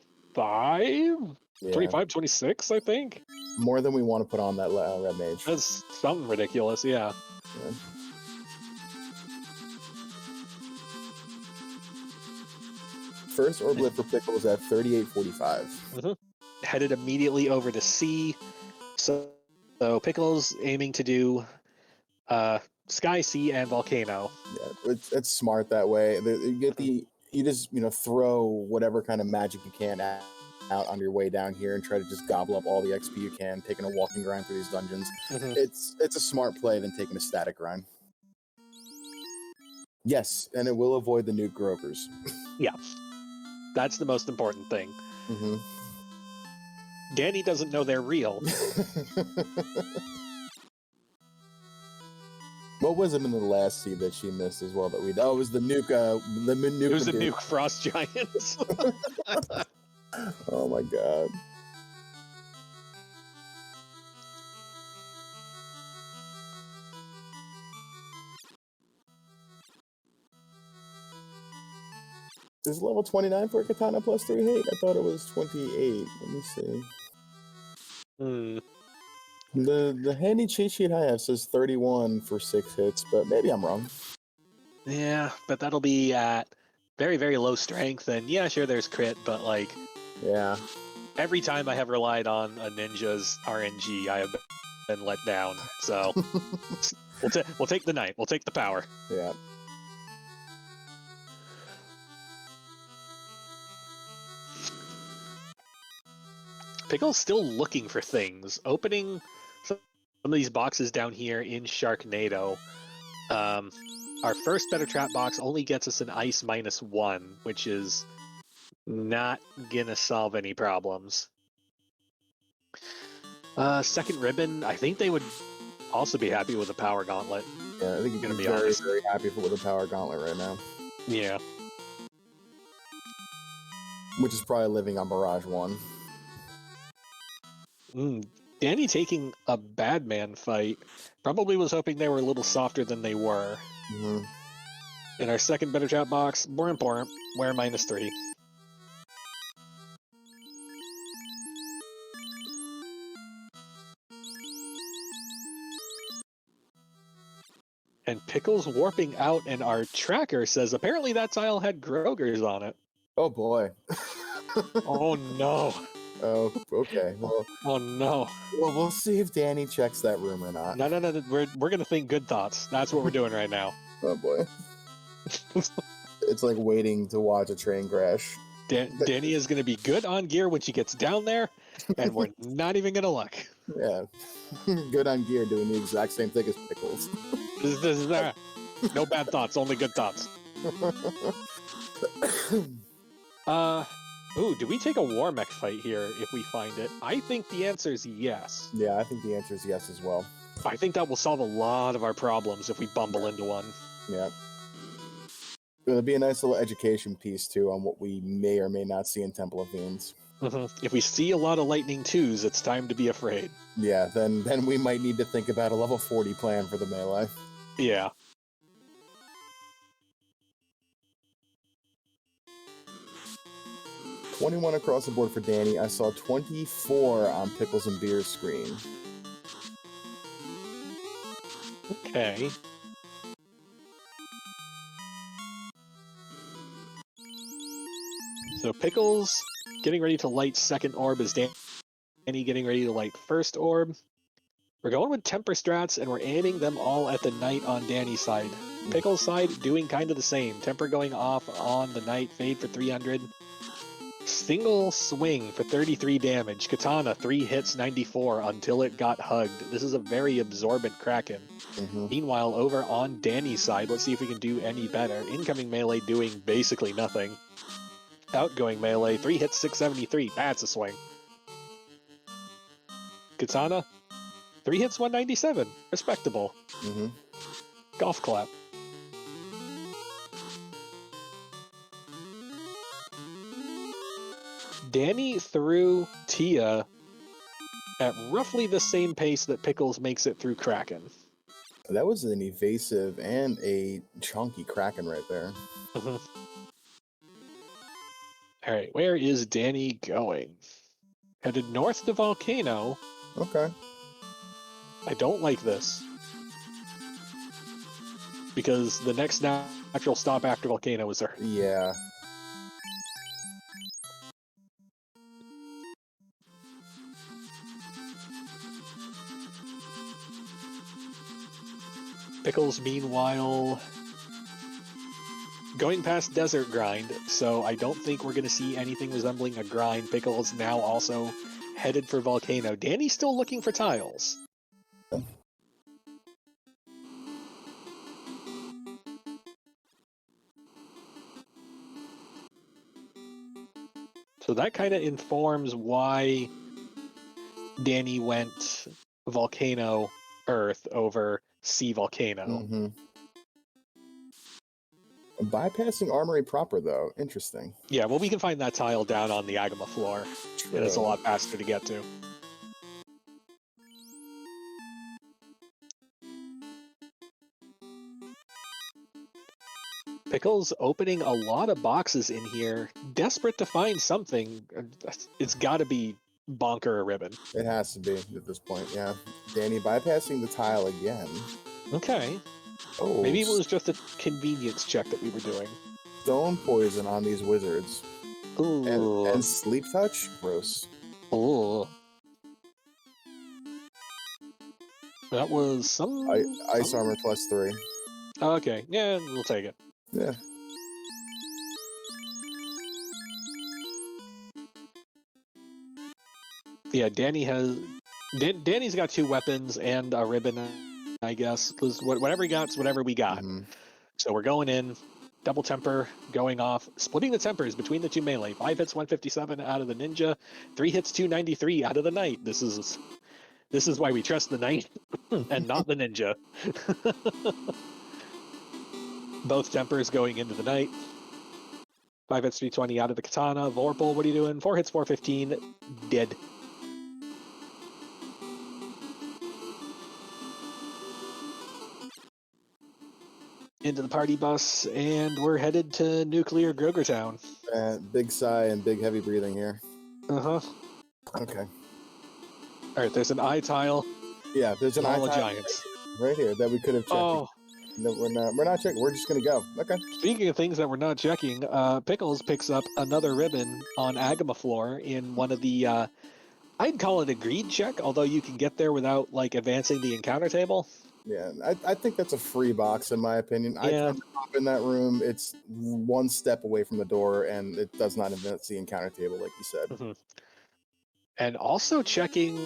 Yeah. 25, 26, I think? More than we want to put on that red mage. That's something ridiculous, yeah. First orblet for Pickles at 38.45. Headed immediately over to C. So Pickles aiming to do Sky, Sea, and Volcano. Yeah, it's smart that way. You just throw whatever kind of magic you can out on your way down here and try to just gobble up all the XP you can, taking a walking grind through these dungeons. It's a smart play than taking a static grind. Yes, and it will avoid the nuke grovers. Yeah, that's the most important thing. Dani doesn't know they're real. What was it in the last seed that she missed as well that we... Oh, it was the nuke... it was the nuke frost giants. Oh my god. Is level 29 for a katana +3 hit? I thought it was 28. Let me see. The handy cheat sheet I have says 31 for 6 hits, but maybe I'm wrong. Yeah, but that'll be at very, very low strength, and yeah, sure, there's crit, but like... Yeah. Every time I have relied on a ninja's RNG, I have been let down, so... we'll take the night, we'll take the power. Yeah. Pickle's still looking for things. Opening some of these boxes down here in Sharknado. Our first better trap box only gets us an ice -1, which is not gonna solve any problems. Second ribbon, I think they would also be happy with a power gauntlet. Yeah, I think you're gonna be very, very happy with a power gauntlet right now. Yeah. Which is probably living on Mirage 1. Dani taking a bad man fight. Probably was hoping they were a little softer than they were. In our second better trap box, we're important. We're -3. And Pickle's warping out, and our tracker says apparently that tile had Grogers on it. Oh boy. Oh no. Oh, okay. Well, oh no. Well, we'll see if Dani checks that room or not. No. We're gonna think good thoughts. That's what we're doing right now. Oh boy. It's like waiting to watch a train crash. Dani is going to be good on gear when she gets down there, and we're not even going to look. Yeah. Good on gear doing the exact same thing as Pickles. No bad thoughts, only good thoughts. Ooh, do we take a war mech fight here if we find it? I think the answer is yes. Yeah, I think the answer is yes as well. I think that will solve a lot of our problems if we bumble into one. Yeah. It'll be a nice little education piece, too, on what we may or may not see in Temple of Fiends. If we see a lot of Lightning 2s, it's time to be afraid. Yeah, then we might need to think about a level 40 plan for the melee. Yeah. $21 across the board for Dani. I saw 24 on Pickles and Beer's screen. Okay. So Pickles getting ready to light second orb is Dani getting ready to light first orb. We're going with temper strats, and we're aiming them all at the knight on Dani's side. Pickles' side doing kind of the same. Temper going off on the knight, fade for 300. Single swing for 33 damage. Katana, 3 hits, 94 until it got hugged. This is a very absorbent Kraken. Meanwhile, over on Dani's side, let's see if we can do any better. Incoming melee doing basically nothing. Outgoing melee, 3 hits, 673. That's a swing. Katana, 3 hits, 197. Respectable. Golf clap. Dani threw Tia at roughly the same pace that Pickles makes it through Kraken. That was an evasive and a chunky Kraken right there. All right, where is Dani going? Headed north to Volcano. Okay. I don't like this. Because the next natural stop after Volcano is there. Yeah. Pickles, meanwhile, going past Desert Grind, so I don't think we're going to see anything resembling a grind. Pickles now also headed for Volcano. Dani's still looking for tiles. So that kind of informs why Dani went Volcano Earth over Sea Volcano. Bypassing Armory proper, though. Interesting. Yeah, well, we can find that tile down on the Agama floor. And it's a lot faster to get to. Pickles opening a lot of boxes in here, desperate to find something. It's got to be Bonker or Ribbon. It has to be at this point, yeah. Dani bypassing the tile again. Okay. Oh, maybe it was just a convenience check that we were doing. Stone poison on these wizards. Ooh. And sleep touch? Gross. Ooh. That was some... Ice armor +3. Okay, yeah, we'll take it. Yeah. Yeah, Dani's got 2 weapons and a ribbon, I guess, because whatever he got's whatever we got. So we're going in, double temper going off, splitting the tempers between the 2 melee. 5 hits, 157 out of the ninja, 3 hits, 293 out of the knight. This is why we trust the knight and not the ninja. Both tempers going into the knight. 5 hits, 320 out of the katana. Vorpal, what are you doing? 4 hits, 415, dead. Into the party bus, and we're headed to Nuclear Grogertown. Big sigh and big heavy breathing here. Okay. All right, there's an eye tile. Yeah, there's an eye tile giants right here that we could have checked. Oh. No, we're not checking. We're just gonna go. Okay. Speaking of things that we're not checking, Pickles picks up another ribbon on Agama floor in one of the I'd call it a greed check, although you can get there without like advancing the encounter table. Yeah, I think that's a free box in my opinion. I Yeah. tend to hop in that room. It's one step away from the door, and it does not advance the encounter table, like you said. Mm-hmm. And also checking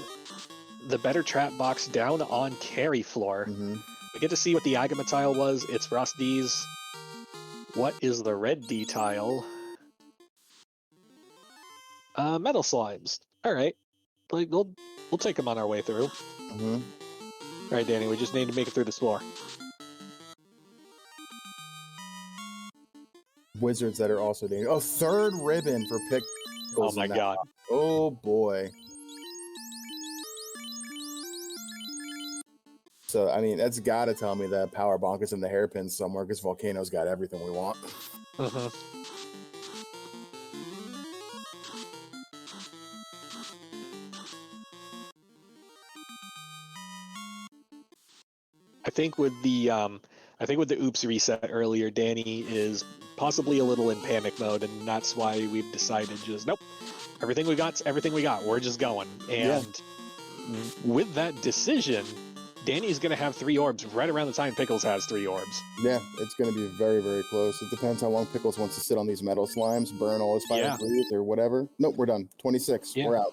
the better trap box down on carry floor. Mm-hmm. We get to see what the Agama tile was. It's Frost D's. What is the red D tile? Metal slimes. All right, like we'll take them on our way through. Mm-hmm. All right, Danny, we just need to make it through this floor. Wizards that are also dangerous. Oh, third ribbon for Pickles. Oh my god. Box. Oh boy. So I mean, that's got to tell me that Power Bonk is in the hairpins somewhere because Volcano's got everything we want. Mm-hmm. I think with the oops reset earlier, Danny is possibly a little in panic mode, and that's why we've decided just nope. Everything we got's everything we got. We're just going. And with that decision, Danny's going to have 3 orbs right around the time Pickles has 3 orbs. Yeah, it's going to be very, very close. It depends how long Pickles wants to sit on these metal slimes, burn all his fire breathe or whatever. Nope, we're done. 26. Yeah. We're out.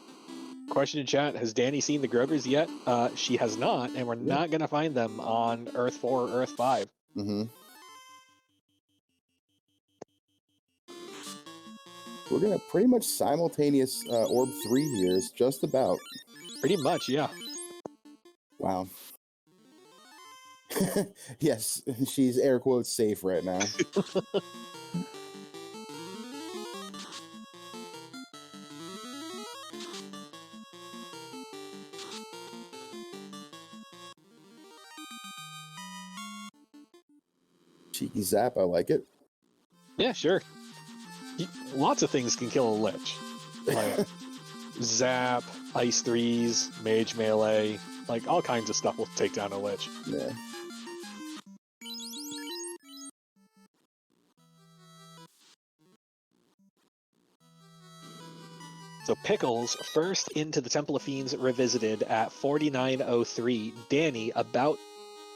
Question in chat, has Danny seen the Grogers yet? She has not, and we're not going to find them on Earth 4 or Earth 5. Mm-hmm. We're going to pretty much simultaneous Orb 3 here, just about. Pretty much, yeah. Wow. Yes, she's air quotes safe right now. Cheeky zap, I like it. Yeah, sure. Lots of things can kill a lich. Like zap, ice threes, mage melee, like all kinds of stuff will take down a lich. Yeah. So Pickles first into the Temple of Fiends Revisited at 4903. Danny about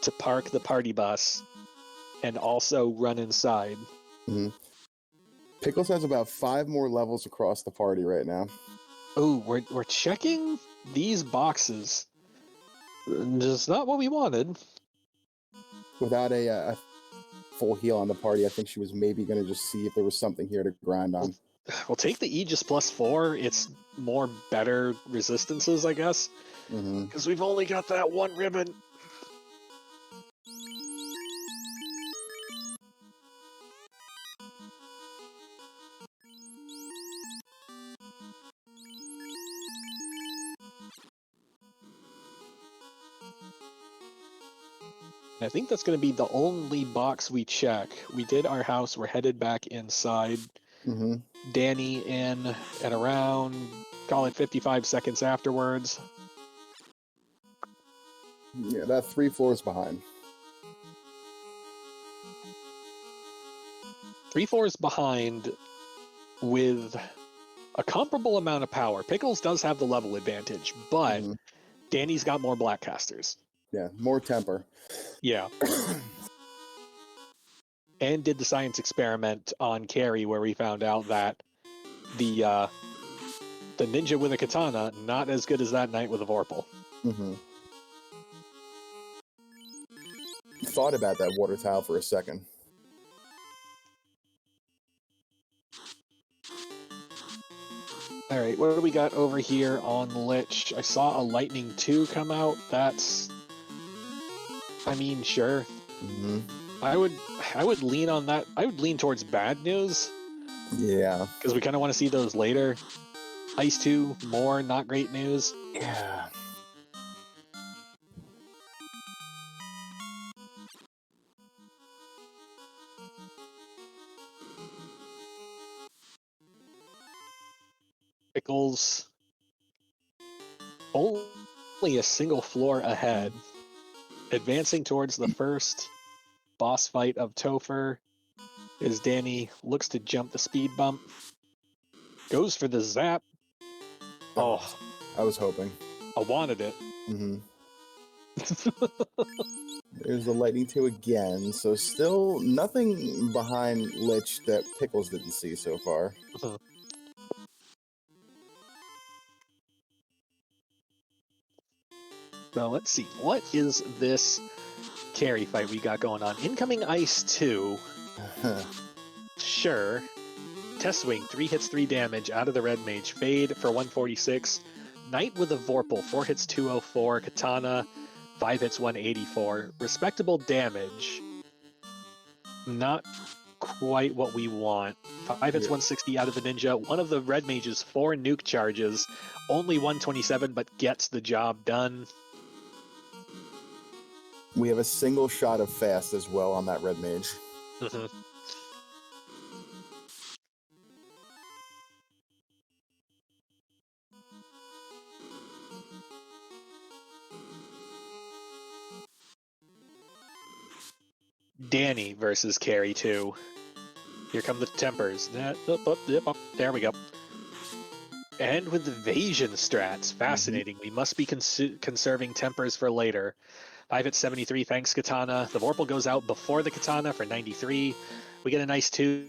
to park the party bus and also run inside. Mm-hmm. Pickles has about 5 more levels across the party right now. Oh, we're checking these boxes. Just not what we wanted. Without a full heal on the party, I think she was maybe going to just see if there was something here to grind on. We'll take the Aegis +4. It's more better resistances, I guess. Because we've only got that one ribbon. I think that's going to be the only box we check. We did our house. We're headed back inside. Danny in and around, call it 55 seconds afterwards. Yeah, that 3 floors behind. 3 floors behind with a comparable amount of power. Pickles does have the level advantage, but Danny's got more black casters. Yeah, more temper. Yeah. And did the science experiment on Carrie where we found out that the ninja with a katana, not as good as that knight with a vorpal. Thought about that water tile for a second. All right, what do we got over here on Lich? I saw a Lightning 2 come out. That's, I mean, sure. I would lean on that. I would lean towards bad news. Yeah. Because we kind of want to see those later. Ice 2, more not great news. Yeah. Pickles only a single floor ahead. Advancing towards the first boss fight of Topher as Danny looks to jump the speed bump. Goes for the zap. Oh. I was hoping. I wanted it. There's the lightning 2 again, so still nothing behind Lich that Pickles didn't see so far. So let's see, what is this carry fight we got going on? Incoming Ice 2. Sure. Test Swing, 3 hits, 3 damage out of the Red Mage. Fade for 146. Knight with a Vorpal, 4 hits, 204. Katana, 5 hits, 184. Respectable damage. Not quite what we want. 5 hits, 160 out of the Ninja. One of the Red Mage's 4 nuke charges. Only 127, but gets the job done. We have a single shot of fast as well on that Red Mage. Dani versus Carry 2. Here come the tempers. There we go. And with evasion strats, fascinating. We must be conserving tempers for later. 5 hits, 73, thanks Katana. The Vorpal goes out before the Katana for 93. We get a nice 2,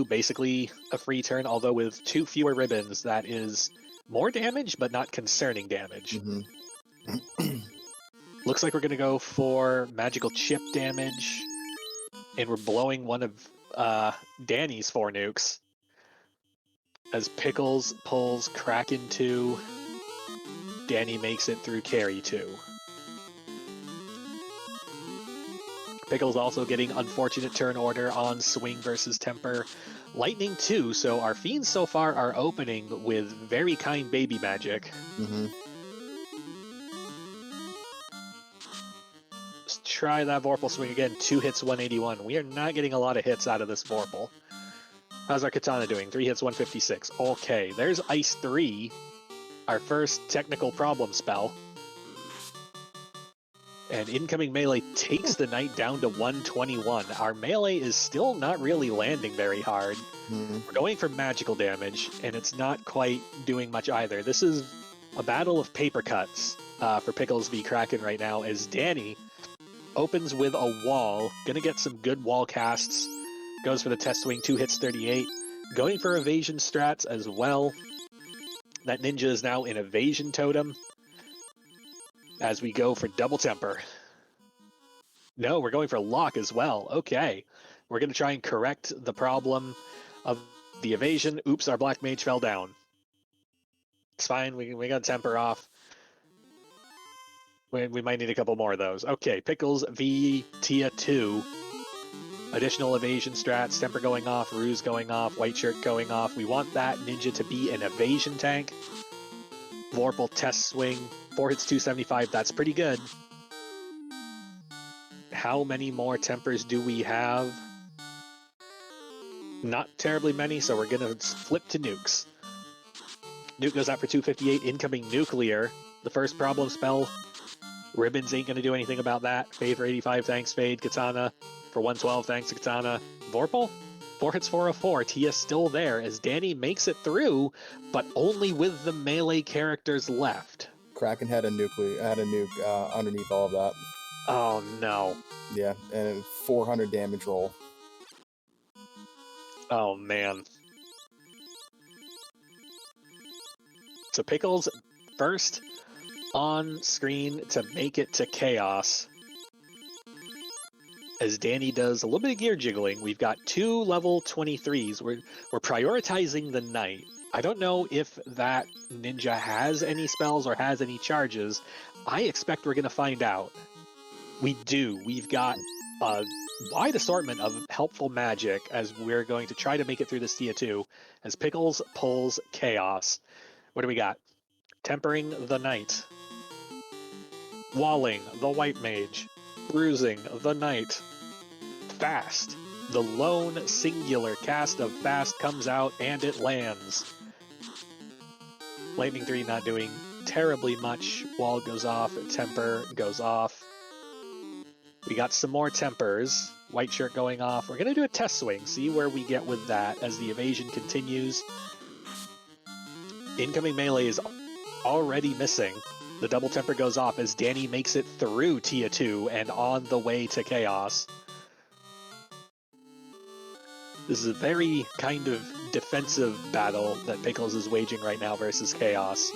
basically a free turn, although with 2 fewer ribbons, that is more damage, but not concerning damage. Looks like we're going to go for magical chip damage, and we're blowing one of Dani's 4 nukes. As Pickles pulls Kraken 2, Dani makes it through Carry 2. Pickles also getting unfortunate turn order on Swing versus Temper. Lightning 2, so our Fiends so far are opening with very kind baby magic. Let's try that Vorpal Swing again. 2 hits, 181. We are not getting a lot of hits out of this Vorpal. How's our Katana doing? 3 hits, 156. Okay, there's Ice 3, our first technical problem spell. And incoming melee takes the Knight down to 121. Our melee is still not really landing very hard. We're going for magical damage, and it's not quite doing much either. This is a battle of paper cuts for Pickles v Kraken right now, as Dani opens with a wall. Gonna get some good wall casts. Goes for the Test Swing, 2 hits, 38. Going for evasion strats as well. That Ninja is now in evasion totem. As we go for double temper. No, we're going for lock as well. Okay. We're going to try and correct the problem of the evasion. Oops, our black mage fell down. It's fine. We got temper off. We might need a couple more of those. Okay, Pickles v Tia 2. Additional evasion strats, temper going off, ruse going off, white shirt going off. We want that Ninja to be an evasion tank. Vorpal Test Swing, 4 hits, 275. That's pretty good. How many more tempers do we have? Not terribly many, so we're going to flip to nukes. Nuke goes out for 258. Incoming nuclear. The first problem spell. Ribbons ain't going to do anything about that. Fade for 85. Thanks, Fade. Katana for 112. Thanks, Katana. Vorpal? 4 hits, 404. Tia still there as Dani makes it through, but only with the melee characters left. Kraken had a nuke underneath all of that. Oh no. Yeah, and a 400 damage roll. Oh man. So Pickles first on screen to make it to Chaos. As Dani does a little bit of gear jiggling, we've got 2 level 23s. We're prioritizing the Knight. I don't know if that Ninja has any spells or has any charges. I expect we're going to find out. We do. We've got a wide assortment of helpful magic as we're going to try to make it through this Tia 2 as Pickles pulls Chaos. What do we got? Tempering the Knight. Walling the White Mage. Bruising the Knight. Fast. The lone singular cast of Fast comes out and it lands. Lightning 3 not doing terribly much. Wall goes off. Temper goes off. We got some more tempers. White shirt going off. We're going to do a test swing. See where we get with that as the evasion continues. Incoming melee is already missing. The double temper goes off as Dani makes it through Tier 2 and on the way to Chaos. This is a very kind of defensive battle that Pickles is waging right now versus Chaos.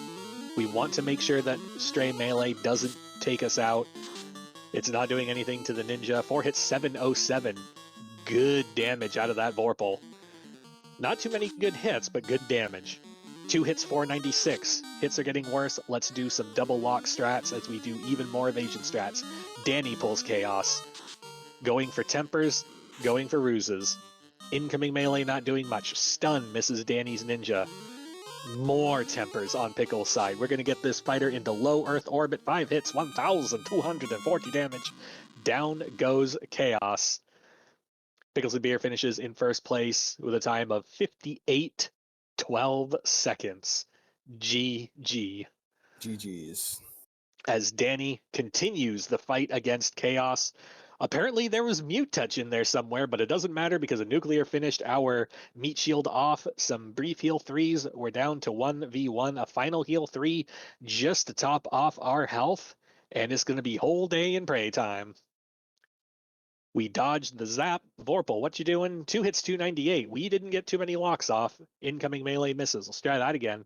We want to make sure that Stray Melee doesn't take us out. It's not doing anything to the Ninja. 4 hits 707. Good damage out of that Vorpal. Not too many good hits, but good damage. 2 hits 496. Hits are getting worse. Let's do some double lock strats as we do even more evasion strats. Dani pulls Chaos. Going for tempers, going for ruses. Incoming melee not doing much. Stun misses Dani's Ninja. More tempers on Pickle's side. We're going to get this fighter into low Earth orbit. 5 hits, 1,240 damage. Down goes Chaos. Picklesandbeer finishes in first place with a time of 58:12 seconds. GG. GG's. As Dani continues the fight against Chaos. Apparently there was mute touch in there somewhere, but it doesn't matter because a nuclear finished our meat shield off. Some brief heal 3s. We're down to 1v1. A final heal 3 just to top off our health. And it's going to be whole day in prey time. We dodged the zap. Vorpal, what you doing? 2 hits, 298. We didn't get too many locks off. Incoming melee misses. Let's try that again.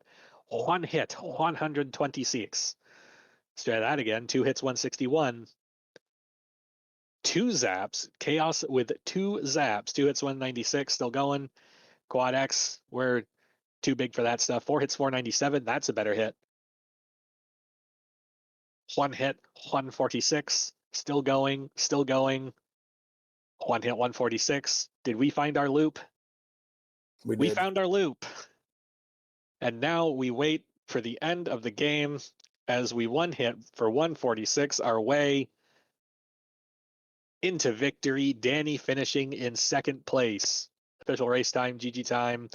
1 hit, 126. Let's try that again. 2 hits, 161. 2 zaps. Chaos with 2 zaps. 2 hits, 196. Still going. Quad X. We're too big for that stuff. 4 hits, 497. That's a better hit. 1 hit, 146. Still going. Still going. 1 hit, 146. Did we find our loop? We found our loop. And now we wait for the end of the game as we 1 hit for 146 our way into victory. Dani finishing in second place. Official race time, GG time,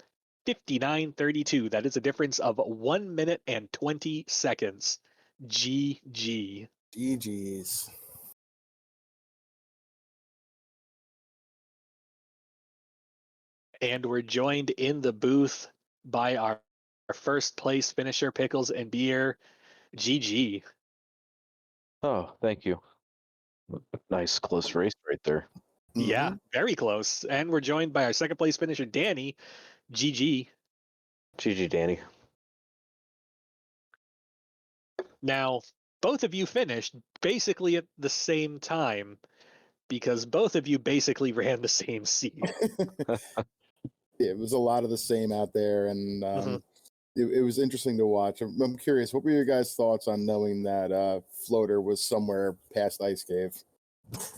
59:32. That is a difference of 1 minute and 20 seconds. GG. GG's. And we're joined in the booth by our first place finisher, Pickles and Beer. GG. Oh, thank you. Nice close race right there. Yeah, very close. And we're joined by our second place finisher, Dani. GG. GG, Dani. Now, both of you finished basically at the same time because both of you basically ran the same seed. Yeah, it was a lot of the same out there, and it was interesting to watch. I'm curious, what were your guys' thoughts on knowing that Floater was somewhere past Ice Cave?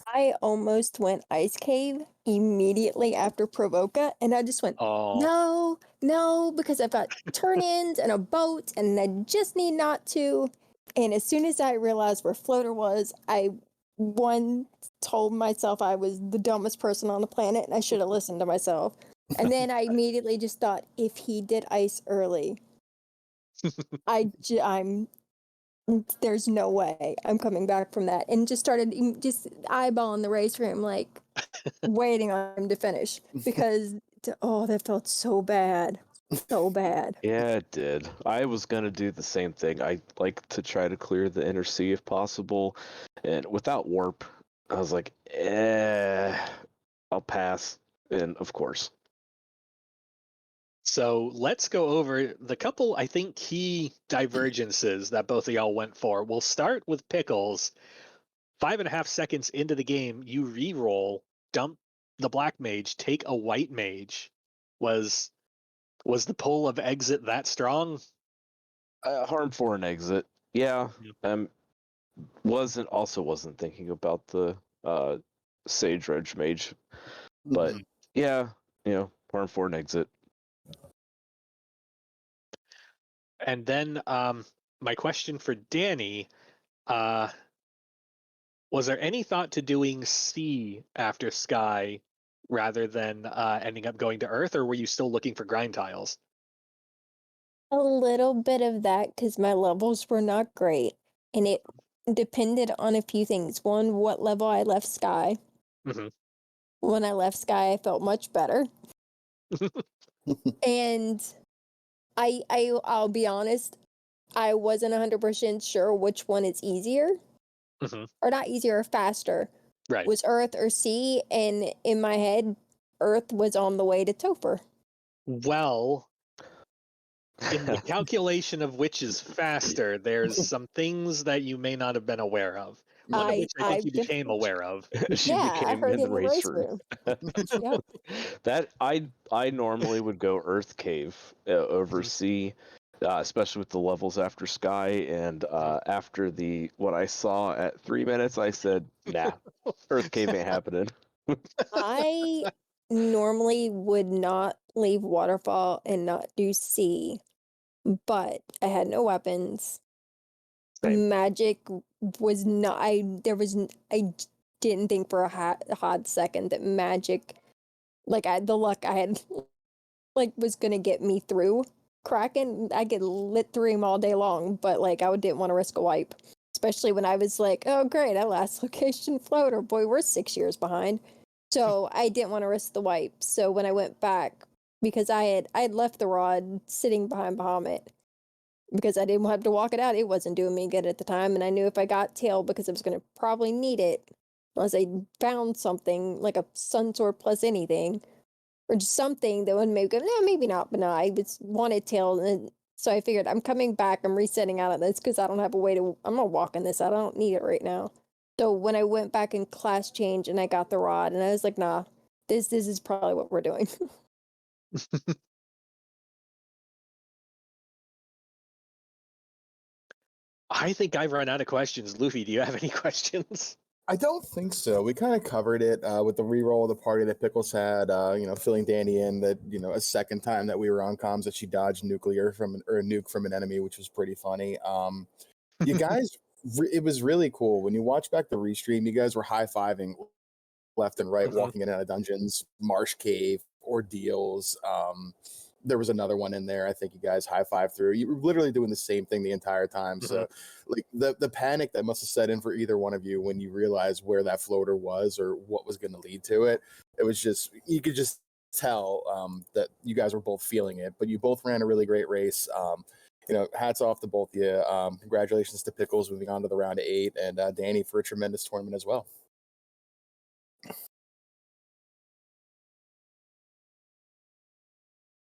I almost went Ice Cave immediately after Provoca, and I just went, no, because I've got turn-ins and a boat, and I just need not to. And as soon as I realized where Floater was, I told myself I was the dumbest person on the planet, and I should have listened to myself. And then I immediately just thought, if he did ice early, there's no way I'm coming back from that. And just started just eyeballing the race for him, like waiting on him to finish because, that felt so bad. So bad. Yeah, it did. I was going to do the same thing. I like to try to clear the inner sea if possible. And without warp, I was like, I'll pass. And of course. So let's go over the couple, I think, key divergences that both of y'all went for. We'll start with Pickles. 5.5 seconds into the game, you re-roll, dump the black mage, take a white mage. Was the pull of exit that strong? Harm for an exit. Yeah. Wasn't thinking about the Sage Reg mage. But yeah, harm for an exit. And then my question for Dani, was there any thought to doing C after Sky rather than ending up going to Earth, or were you still looking for grind tiles? A little bit of that because my levels were not great, and it depended on a few things. One, what level I left Sky. When I left Sky, I felt much better. And I'll be honest, I wasn't 100% sure which one is easier. Or not easier or faster. Right. Was Earth or Sea? And in my head, Earth was on the way to Topher. Well, in the calculation of which is faster, there's some things that you may not have been aware of. One of which I think you became aware of. She became I heard in the race room. Yeah. That I normally would go Earth Cave over Sea, especially with the levels after Sky, and after what I saw at 3 minutes, I said, nah, Earth Cave ain't happening. I normally would not leave Waterfall and not do Sea, but I had no weapons. Same. Magic was not. I didn't think for a hot second that magic, like the luck I had, like was gonna get me through Kraken. I get lit through him all day long, but like I didn't want to risk a wipe, especially when I was like, oh great, I last location floater. Boy, we're 6 years behind. So I didn't want to risk the wipe. So when I went back, because I had left the rod sitting behind Bahamut, because I didn't have to walk it out. It wasn't doing me good at the time, and I knew if I got tail, because I was going to probably need it, unless I found something like a sun sword plus anything, or just something that would maybe go, no, maybe not, but no, I wanted tail, and so I figured I'm coming back, I'm resetting out of this, because I don't have a way to, I'm not walking this out, I don't need it right now. So when I went back in class change and I got the rod, and I was like, nah, this is probably what we're doing. I think I've run out of questions. Luffy, do you have any questions? I don't think so. We kind of covered it with the reroll of the party that Pickles had, filling Dani in that, a second time that we were on comms that she dodged nuke from an enemy, which was pretty funny. You guys, it was really cool. When you watch back the restream, you guys were high-fiving left and right, walking in and out of dungeons, Marsh Cave, ordeals. There was another one in there. I think you guys high five through. You were literally doing the same thing the entire time. So, like the panic that must have set in for either one of you when you realized where that floater was or what was going to lead to it. It was just you could just tell that you guys were both feeling it. But you both ran a really great race. Hats off to both of you. Congratulations to Pickles moving on to the round of 8, and Dani for a tremendous tournament as well.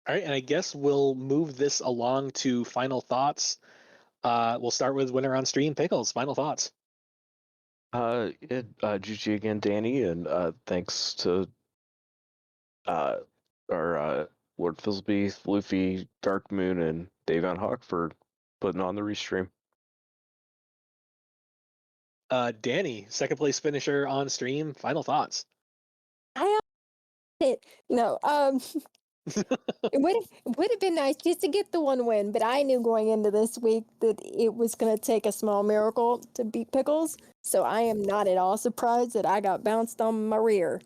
All right, and I guess we'll move this along to final thoughts. We'll start with winner on stream, Pickles. Final thoughts. GG again, Dani, and thanks to our Lord Fizzleby, Luffy, Dark Moon, and Davon Hawk for putting on the restream. Dani, second place finisher on stream. Final thoughts. It would have been nice just to get the one win, but I knew going into this week that it was going to take a small miracle to beat Pickles, so I am not at all surprised that I got bounced on my rear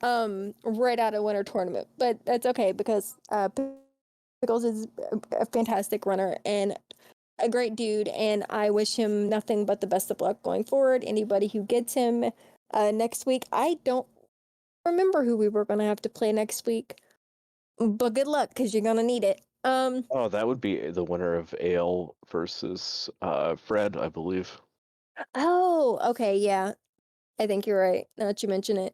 right out of winter tournament. But that's okay, because Pickles is a fantastic runner and a great dude, and I wish him nothing but the best of luck going forward. Anybody who gets him next week, I don't remember who we were going to have to play next week, but good luck, because you're going to need it. Oh, that would be the winner of Ale versus Fred, I believe. Oh, okay, yeah. I think you're right, now that you mention it.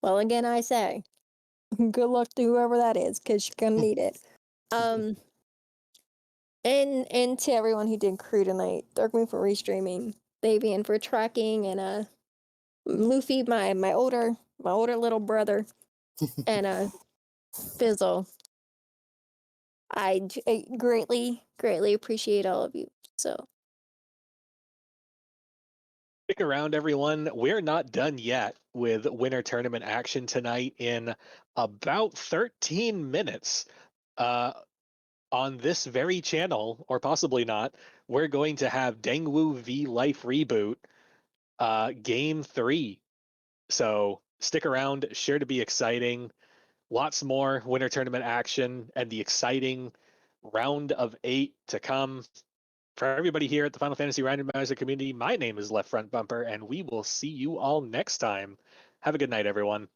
Well, again, I say, good luck to whoever that is, because you're going to need it. And to everyone who did crew tonight, Dark Moon for restreaming, Fabian for tracking, and Luffy, my older little brother, and Fizzle. I greatly appreciate all of you. So Stick around, everyone. We're not done yet with winter tournament action tonight. In about 13 minutes, on this very channel, or possibly not, we're going to have Dengwu V Life Reboot Game 3. So stick around, sure to be exciting. Lots more winter tournament action and the exciting round of 8 to come. For everybody here at the Final Fantasy Randomizer community, my name is Left Front Bumper, and we will see you all next time. Have a good night, everyone.